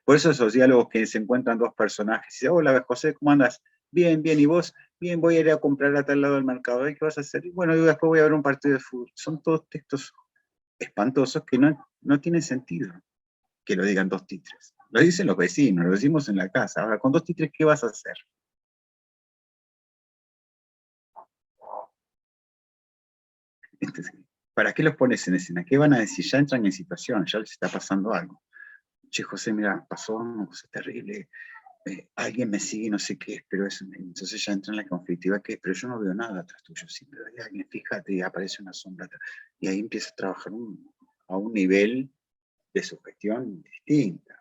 Por eso esos diálogos que se encuentran dos personajes, y dicen, hola José, ¿cómo andas? Bien, bien, ¿y vos? Bien, voy a ir a comprar a tal lado del mercado, ¿qué vas a hacer? Y bueno, yo después voy a ver un partido de fútbol. Son todos textos espantosos que no tienen sentido que lo digan dos títeres. Lo dicen los vecinos, lo decimos en la casa. Ahora, con dos títeres, ¿qué vas a hacer? Entonces, ¿para qué los pones en escena? ¿Qué van a decir? Ya entran en situación, ya les está pasando algo. Che, José, mira, pasó una cosa terrible, alguien me sigue, no sé qué es, pero entonces ya entra en la conflictiva, ¿qué es? Pero yo no veo nada atrás tuyo, sí, pero hay alguien, fíjate, y aparece una sombra atrás. Y ahí empieza a trabajar a un nivel de sugestión distinta.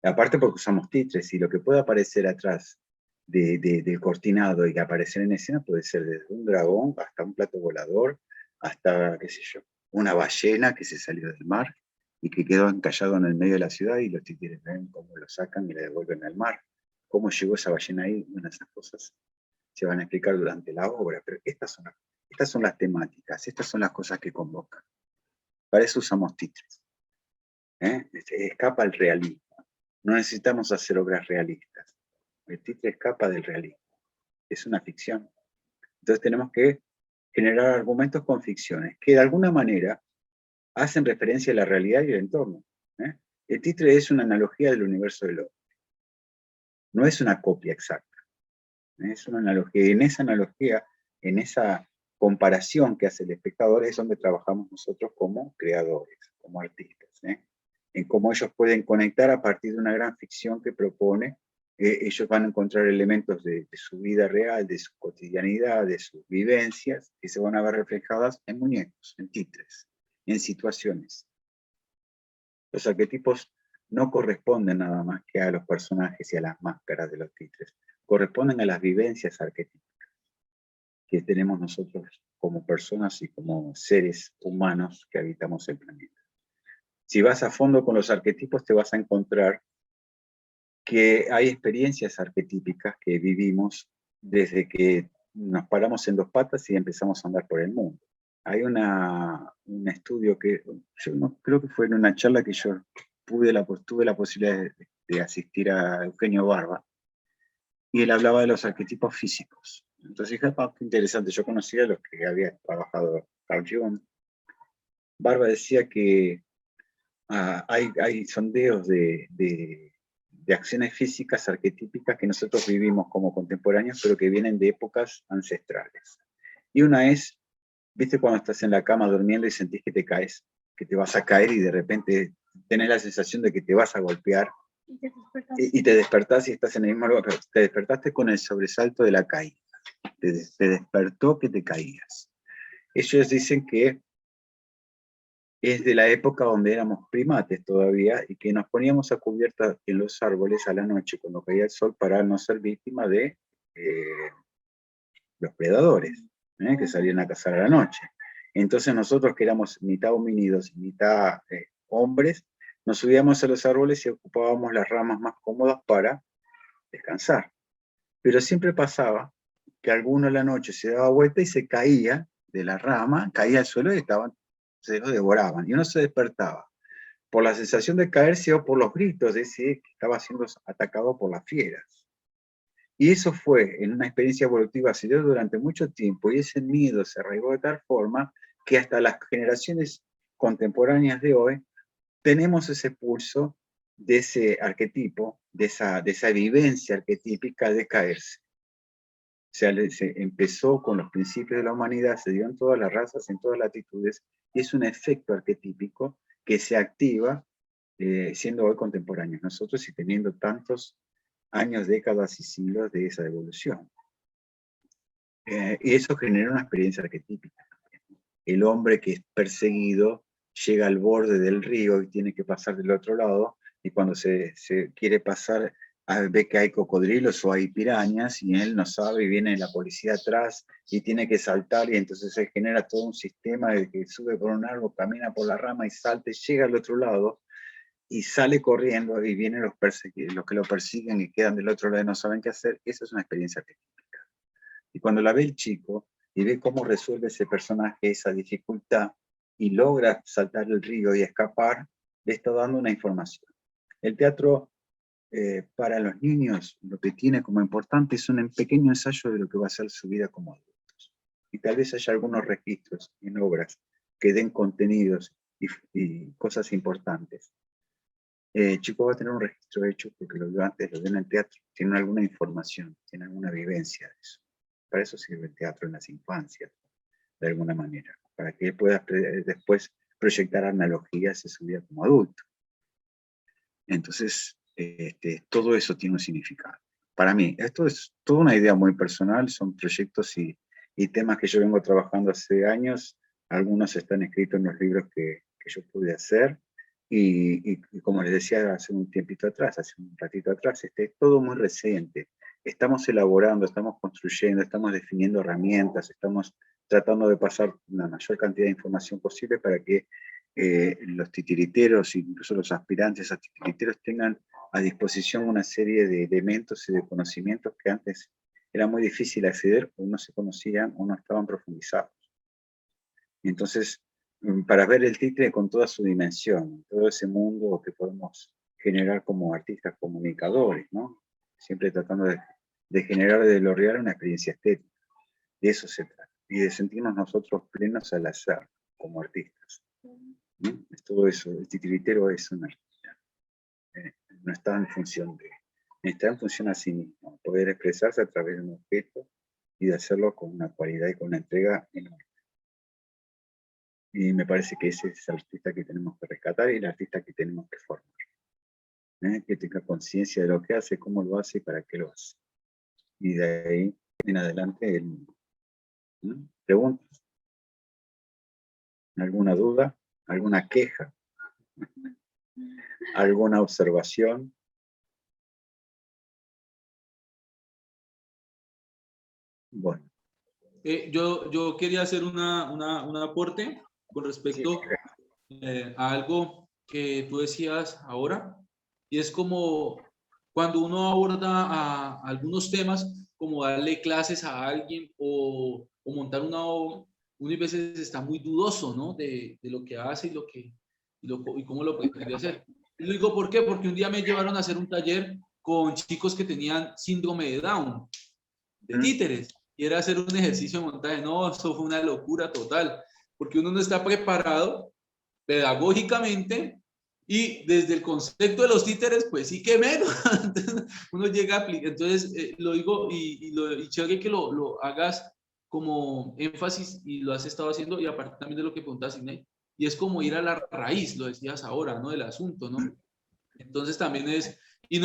Aparte porque usamos títeres, y lo que puede aparecer atrás del cortinado y aparecer en escena puede ser desde un dragón hasta un plato volador, hasta, qué sé yo, una ballena que se salió del mar y que quedó encallado en el medio de la ciudad, y los títeres ven cómo lo sacan y le devuelven al mar. ¿Cómo llegó esa ballena ahí? Bueno, esas cosas se van a explicar durante la obra, pero estas son las temáticas, estas son las cosas que convocan. Para eso usamos títeres. Escapa el realismo. No necesitamos hacer obras realistas. El títere escapa del realismo. Es una ficción. Entonces tenemos que generar argumentos con ficciones que de alguna manera hacen referencia a la realidad y el entorno. El títere es una analogía del universo del hombre. No es una copia exacta. Es una analogía. Y en esa analogía, en esa comparación que hace el espectador, es donde trabajamos nosotros como creadores, como artistas. En cómo ellos pueden conectar a partir de una gran ficción que propone. Ellos van a encontrar elementos de su vida real, de su cotidianidad, de sus vivencias, que se van a ver reflejadas en muñecos, en títeres, en situaciones. Los arquetipos no corresponden nada más que a los personajes y a las máscaras de los títeres, corresponden a las vivencias arquetípicas que tenemos nosotros como personas y como seres humanos que habitamos el planeta. Si vas a fondo con los arquetipos, te vas a encontrar que hay experiencias arquetípicas que vivimos desde que nos paramos en dos patas y empezamos a andar por el mundo. Hay un estudio que, yo no, creo que fue en una charla que yo tuve la posibilidad de asistir a Eugenio Barba, y él hablaba de los arquetipos físicos. Entonces dije, qué interesante, yo conocía a los que había trabajado Carl Jung. Barba decía que hay sondeos de acciones físicas arquetípicas que nosotros vivimos como contemporáneos, pero que vienen de épocas ancestrales. Y una es, viste cuando estás en la cama durmiendo y sentís que te caes, que te vas a caer y de repente tenés la sensación de que te vas a golpear, y te despertás y estás en el mismo lugar, pero te despertaste con el sobresalto de la caída, te despertó que te caías. Ellos dicen que es de la época donde éramos primates todavía y que nos poníamos a cubierta en los árboles a la noche cuando caía el sol para no ser víctima de los predadores que salían a cazar a la noche. Entonces nosotros, que éramos mitad homínidos y mitad hombres, nos subíamos a los árboles y ocupábamos las ramas más cómodas para descansar. Pero siempre pasaba que alguno en la noche se daba vuelta y se caía de la rama, caía al suelo y se lo devoraban. Y uno se despertaba por la sensación de caerse o por los gritos de ese que estaba siendo atacado por las fieras. Y eso fue, en una experiencia evolutiva, se dio durante mucho tiempo, y ese miedo se arraigó de tal forma que hasta las generaciones contemporáneas de hoy tenemos ese pulso de ese arquetipo, de esa vivencia arquetípica de caerse. O sea, se empezó con los principios de la humanidad, se dio en todas las razas, en todas las latitudes, y es un efecto arquetípico que se activa siendo hoy contemporáneos nosotros y teniendo tantos años, décadas y siglos de esa evolución. Y eso genera una experiencia arquetípica. El hombre que es perseguido llega al borde del río y tiene que pasar del otro lado, y cuando se quiere pasar, ve que hay cocodrilos o hay pirañas, y él no sabe, y viene la policía atrás, y tiene que saltar, y entonces se genera todo un sistema de que sube por un árbol, camina por la rama y salta, y llega al otro lado, y sale corriendo, y vienen los que lo persiguen y quedan del otro lado y no saben qué hacer. Esa es una experiencia arquetípica. Y cuando la ve el chico, y ve cómo resuelve ese personaje esa dificultad, y logra saltar el río y escapar, le está dando una información. El teatro, para los niños, lo que tiene como importante es un pequeño ensayo de lo que va a ser su vida como adultos. Y tal vez haya algunos registros en obras que den contenidos y cosas importantes. Chico va a tener un registro hecho porque lo vio antes, lo vio en el teatro, tiene alguna información, tiene alguna vivencia de eso. Para eso sirve el teatro en las infancias, de alguna manera, para que él pueda después proyectar analogías de su vida como adulto. Entonces, todo eso tiene un significado. Para mí, esto es toda una idea muy personal, son proyectos y temas que yo vengo trabajando hace años, algunos están escritos en los libros que yo pude hacer, y como les decía hace un tiempito atrás, hace un ratito atrás, es todo muy reciente. Estamos elaborando, estamos construyendo, estamos definiendo herramientas, estamos tratando de pasar la mayor cantidad de información posible para que los titiriteros, incluso los aspirantes a titiriteros, tengan a disposición una serie de elementos y de conocimientos que antes era muy difícil acceder, o no se conocían o no estaban profundizados. Entonces, para ver el títere con toda su dimensión, todo ese mundo que podemos generar como artistas comunicadores, ¿no? Siempre tratando de generar de lo real una experiencia estética. De eso se trata. Y de sentirnos nosotros plenos al hacer, como artistas. ¿No? Es todo eso. El titiritero es un artista. No está en función de... Está en función a sí mismo. Poder expresarse a través de un objeto y de hacerlo con una cualidad y con una entrega enorme. Y me parece que ese es el artista que tenemos que rescatar y el artista que tenemos que formar. Que tenga conciencia de lo que hace, cómo lo hace y para qué lo hace. Y de ahí en adelante, ¿preguntas? ¿Alguna duda? ¿Alguna queja? ¿Alguna observación? Bueno. Yo quería hacer un aporte con respecto a algo que tú decías ahora, y es como cuando uno aborda a algunos temas, como darle clases a alguien o montar una obra, uno a veces está muy dudoso, ¿no? De lo que hace y cómo lo pretende hacer. Y lo digo, ¿por qué? Porque un día me llevaron a hacer un taller con chicos que tenían síndrome de Down, de títeres, y era hacer un ejercicio de montaje. No, eso fue una locura total, porque uno no está preparado pedagógicamente y desde el concepto de los títeres, pues sí que menos. Uno llega a aplicar. Entonces, lo digo y chévere que lo hagas como énfasis y lo has estado haciendo, y aparte también de lo que preguntas, Inés, y es como ir a la raíz, lo decías ahora, ¿no? Del asunto, ¿no? Entonces también es, y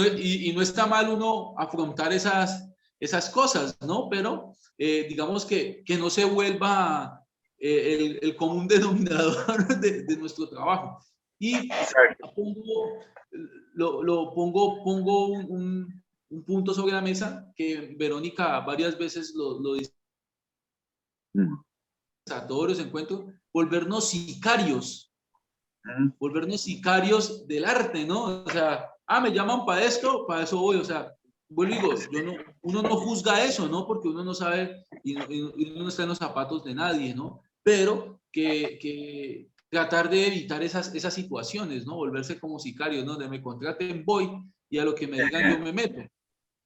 no está mal uno afrontar esas cosas, ¿no? Pero digamos que no se vuelva el común denominador de nuestro trabajo. Y pongo un punto sobre la mesa que Verónica varias veces lo dice a todos los encuentros: volvernos sicarios del arte, ¿no? O sea, me llaman para esto, para eso voy. O sea, vuelvo y digo, uno no juzga eso, ¿no? Porque uno no sabe y uno no está en los zapatos de nadie, ¿no? Pero que tratar de evitar esas situaciones, ¿no? Volverse como sicarios, ¿no? De me contraten, voy, y a lo que me digan yo me meto.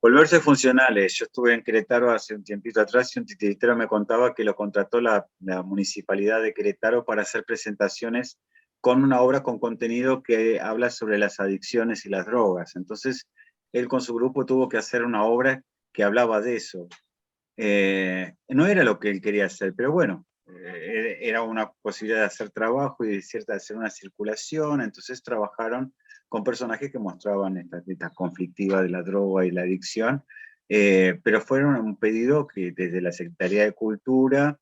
Volverse funcionales. Yo estuve en Querétaro hace un tiempito atrás y un titiritero me contaba que lo contrató la municipalidad de Querétaro para hacer presentaciones con una obra con contenido que habla sobre las adicciones y las drogas. Entonces, él con su grupo tuvo que hacer una obra que hablaba de eso. No era lo que él quería hacer, pero bueno, era una posibilidad de hacer trabajo y de hacer una circulación, entonces trabajaron con personajes que mostraban esta conflictiva de la droga y la adicción, pero fueron un pedido que desde la Secretaría de Cultura,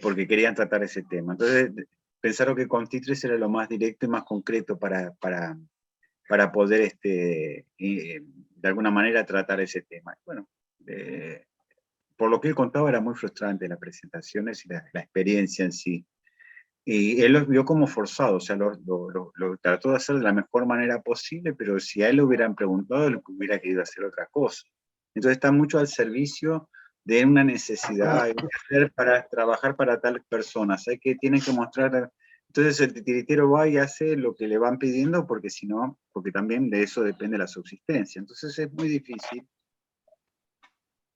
porque querían tratar ese tema. Entonces pensaron que con Titres era lo más directo y más concreto para poder de alguna manera tratar ese tema. Bueno, por lo que él contaba era muy frustrante las presentaciones y la experiencia en sí. Y él lo vio como forzado, o sea, lo trató de hacer de la mejor manera posible, pero si a él le hubieran preguntado, él hubiera querido hacer otra cosa. Entonces está mucho al servicio de una necesidad de hacer para trabajar para tales personas. Hay que tienen que mostrar. Entonces el titiritero va y hace lo que le van pidiendo, porque si no, porque también de eso depende la subsistencia. Entonces es muy difícil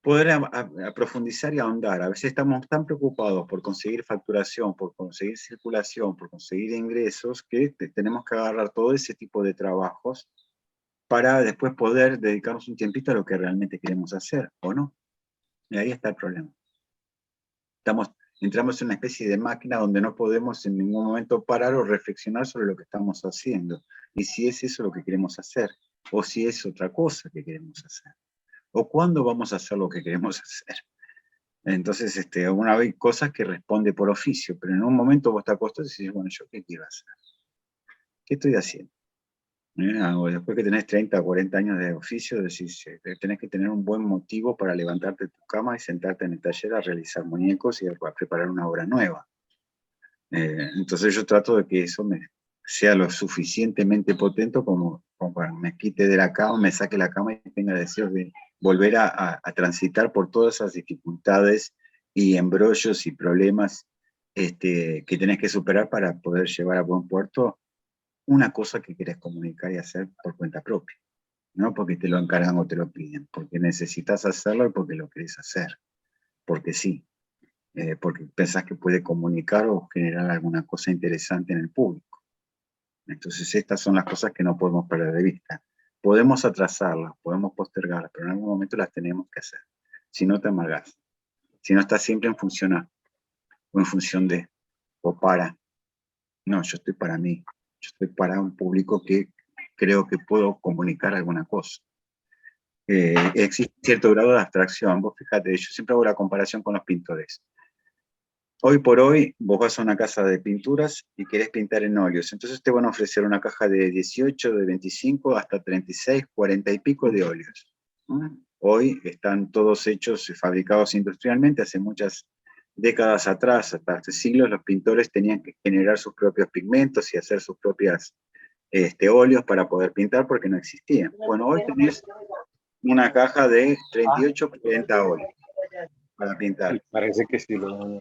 poder a profundizar y ahondar. A veces estamos tan preocupados por conseguir facturación, por conseguir circulación, por conseguir ingresos, que tenemos que agarrar todo ese tipo de trabajos para después poder dedicarnos un tiempito a lo que realmente queremos hacer, ¿o no? Y ahí está el problema. Entramos en una especie de máquina donde no podemos en ningún momento parar o reflexionar sobre lo que estamos haciendo, y si es eso lo que queremos hacer, o si es otra cosa que queremos hacer, o cuándo vamos a hacer lo que queremos hacer. Entonces, una vez cosas que responde por oficio, pero en un momento vos te acostás y decís, bueno, ¿yo qué quiero hacer? ¿Qué estoy haciendo? O después que tenés 30 o 40 años de oficio, decís, tenés que tener un buen motivo para levantarte de tu cama y sentarte en el taller a realizar muñecos y a preparar una obra nueva. Entonces yo trato de que eso sea lo suficientemente potente como para que me quite de la cama, me saque la cama y tenga deseo de volver a transitar por todas esas dificultades y embrollos y problemas que tenés que superar para poder llevar a buen puerto una cosa que querés comunicar y hacer por cuenta propia, no porque te lo encargan o te lo piden, porque necesitas hacerlo y porque lo querés hacer, porque sí, porque pensás que puede comunicar o generar alguna cosa interesante en el público. Entonces estas son las cosas que no podemos perder de vista. Podemos atrasarlas, podemos postergarlas, pero en algún momento las tenemos que hacer. Si no te amargás, si no estás siempre en función a, o en función de, o para. No, yo estoy para mí, yo estoy para un público que creo que puedo comunicar alguna cosa. Existe cierto grado de abstracción. Vos fíjate, yo siempre hago la comparación con los pintores. Hoy por hoy, vos vas a una casa de pinturas y querés pintar en óleos. Entonces te van a ofrecer una caja de 18, de 25, hasta 36, 40 y pico de óleos. Hoy están todos hechos, fabricados industrialmente. Hace muchas décadas atrás, hasta hace siglos, los pintores tenían que generar sus propios pigmentos y hacer sus propias óleos para poder pintar porque no existían. Bueno, hoy tenés una caja de 38, 40 óleos para pintar. Parece que sí lo...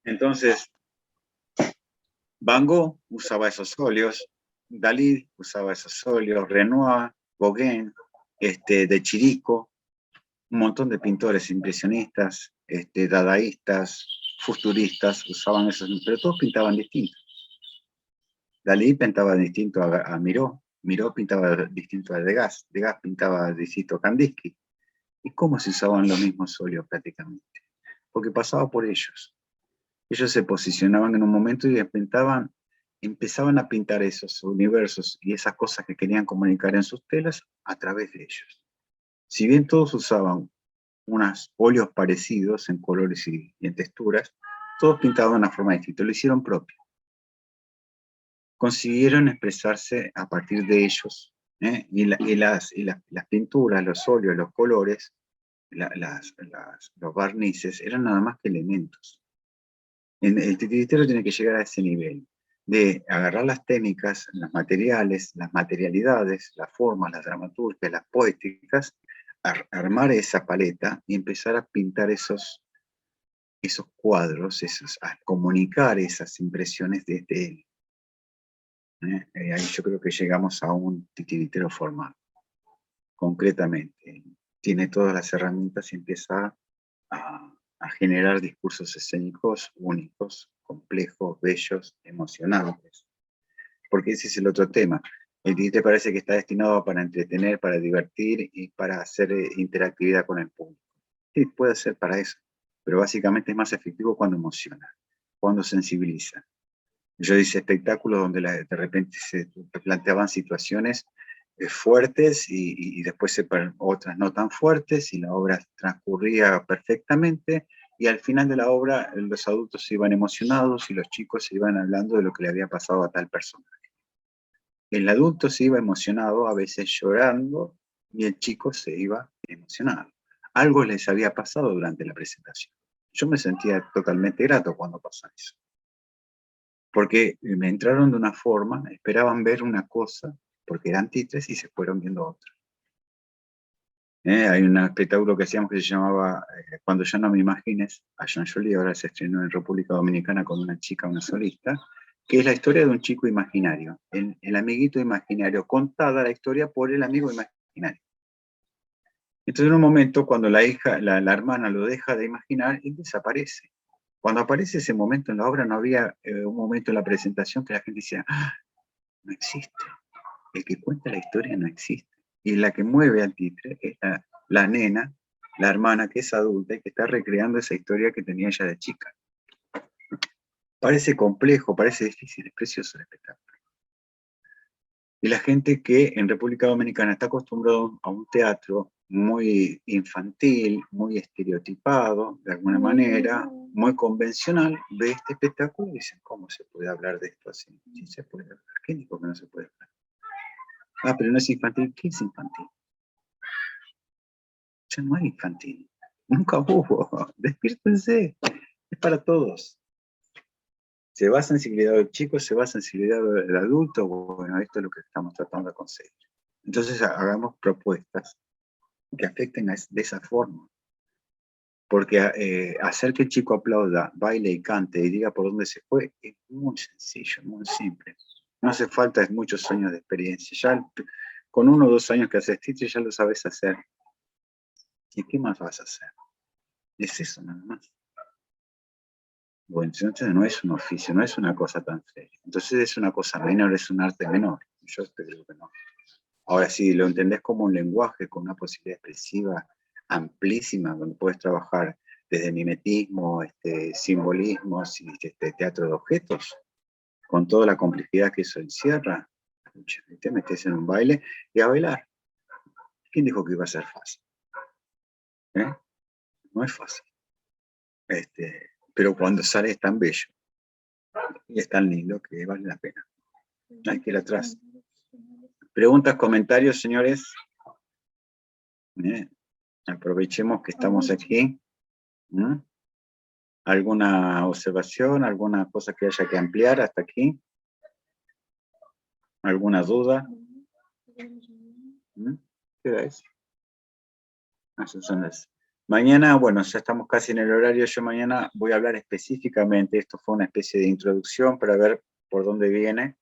Entonces, Van Gogh usaba esos óleos, Dalí usaba esos óleos, Renoir, Gauguin, de Chirico, un montón de pintores impresionistas, dadaístas, futuristas usaban esos, pero todos pintaban distinto. Dalí pintaba distinto a Miró, Miró pintaba distinto a Degas pintaba distinto a Kandinsky. ¿Y cómo se usaban los mismos óleos prácticamente? Porque pasaba por ellos. Ellos se posicionaban en un momento y empezaban a pintar esos universos y esas cosas que querían comunicar en sus telas a través de ellos. Si bien todos usaban unos óleos parecidos en colores y en texturas, todos pintaban de una forma distinta, lo hicieron propio. Consiguieron expresarse a partir de ellos, y las pinturas, los óleos, los colores, los barnices, eran nada más que elementos. El titiritero tiene que llegar a ese nivel de agarrar las técnicas, los materiales, las materialidades, las formas, las dramaturgias, las poéticas, armar esa paleta y empezar a pintar esos cuadros, a comunicar esas impresiones desde él. Ahí yo creo que llegamos a un titiritero formal, concretamente. Tiene todas las herramientas y empieza a generar discursos escénicos únicos, complejos, bellos, emocionantes. porque ese es el otro tema. El títere parece que está destinado para entretener, para divertir y para hacer interactividad con el público. Sí, puede ser para eso, pero básicamente es más efectivo cuando emociona, cuando sensibiliza. Yo hice espectáculos donde de repente se planteaban situaciones fuertes y después otras no tan fuertes, y la obra transcurría perfectamente, y al final de la obra los adultos se iban emocionados y los chicos se iban hablando de lo que le había pasado a tal personaje. El adulto se iba emocionado, a veces llorando, y el chico se iba emocionado. Algo les había pasado durante la presentación. Yo me sentía totalmente grato cuando pasa eso. Porque me entraron de una forma, esperaban ver una cosa, porque eran títeres, y se fueron viendo otra. Hay un espectáculo que hacíamos que se llamaba Cuando yo no me imagines, a Jean Joly, ahora se estrenó en República Dominicana con una chica, una solista, que es la historia de un chico imaginario, el amiguito imaginario, contada la historia por el amigo imaginario. Entonces en un momento, cuando la hermana lo deja de imaginar, él desaparece. Cuando aparece ese momento en la obra, no había un momento en la presentación que la gente decía, ¡ah! No existe. El que cuenta la historia no existe. Y la que mueve al títere es la nena, la hermana que es adulta y que está recreando esa historia que tenía ella de chica. Parece complejo, parece difícil, es precioso el espectáculo. Y la gente que en República Dominicana está acostumbrado a un teatro muy infantil, muy estereotipado, de alguna manera, muy convencional, ve este espectáculo y dicen, ¿cómo se puede hablar de esto así? Sí se puede hablar. ¿Qué dijo que no se puede hablar? Ah, pero no es infantil. ¿Qué es infantil? Ya no hay infantil. Nunca hubo. Despiértense. Es para todos. Se va a sensibilidad del chico, se va a sensibilidad del adulto. Bueno, esto es lo que estamos tratando de conseguir. Entonces hagamos propuestas que afecten de esa forma. Porque hacer que el chico aplauda, baile y cante y diga por dónde se fue es muy sencillo, muy simple. No hace falta muchos años de experiencia. Ya con 1 o 2 años que haces títere ya lo sabes hacer. ¿Y qué más vas a hacer? Es eso nada más. Bueno, entonces no es un oficio, no es una cosa tan seria. Entonces es una cosa menor, es un arte menor. Yo te digo que no. Ahora, si lo entendés como un lenguaje con una posibilidad expresiva amplísima, donde puedes trabajar desde mimetismo, simbolismos y teatro de objetos, con toda la complejidad que eso encierra, te metes en un baile y a bailar. ¿Quién dijo que iba a ser fácil? No es fácil. Pero cuando sale es tan bello y es tan lindo que vale la pena. Hay que ir atrás. Preguntas, comentarios, señores. Aprovechemos que estamos aquí. ¿Alguna observación, alguna cosa que haya que ampliar hasta aquí? ¿Alguna duda? ¿Qué hora es? Mañana, bueno, ya estamos casi en el horario. Yo mañana voy a hablar específicamente, esto fue una especie de introducción para ver por dónde viene,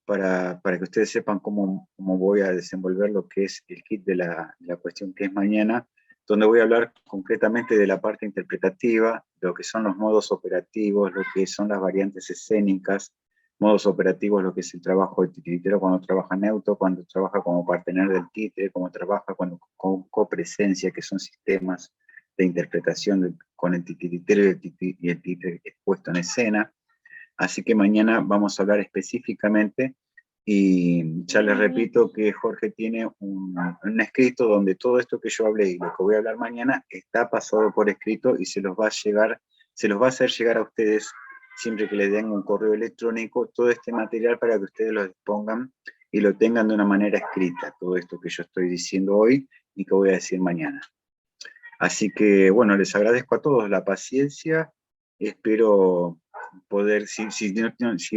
para que ustedes sepan cómo voy a desenvolver lo que es el kit de la cuestión que es mañana, donde voy a hablar concretamente de la parte interpretativa, lo que son los modos operativos, lo que son las variantes escénicas, modos operativos, lo que es el trabajo del titiritero cuando trabaja neutro, cuando trabaja como partener del títere, como trabaja con copresencia, que son sistemas de interpretación con el titiritero y el títere puesto en escena. Así que mañana vamos a hablar específicamente, y ya les repito que Jorge tiene un escrito donde todo esto que yo hablé y lo que voy a hablar mañana está pasado por escrito y se los va a hacer llegar a ustedes siempre que les den un correo electrónico todo este material para que ustedes lo dispongan y lo tengan de una manera escrita, todo esto que yo estoy diciendo hoy y que voy a decir mañana. Así que, bueno, les agradezco a todos la paciencia, espero poder, si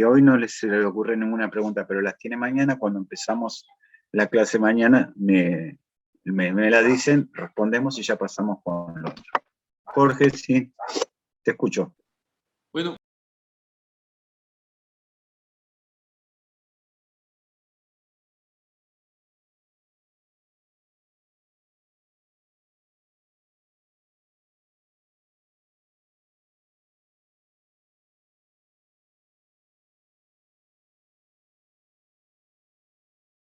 hoy no se les ocurre ninguna pregunta, pero las tiene mañana, cuando empezamos la clase mañana, me la dicen, respondemos y ya pasamos con lo otro. Jorge, sí, te escucho. Bueno.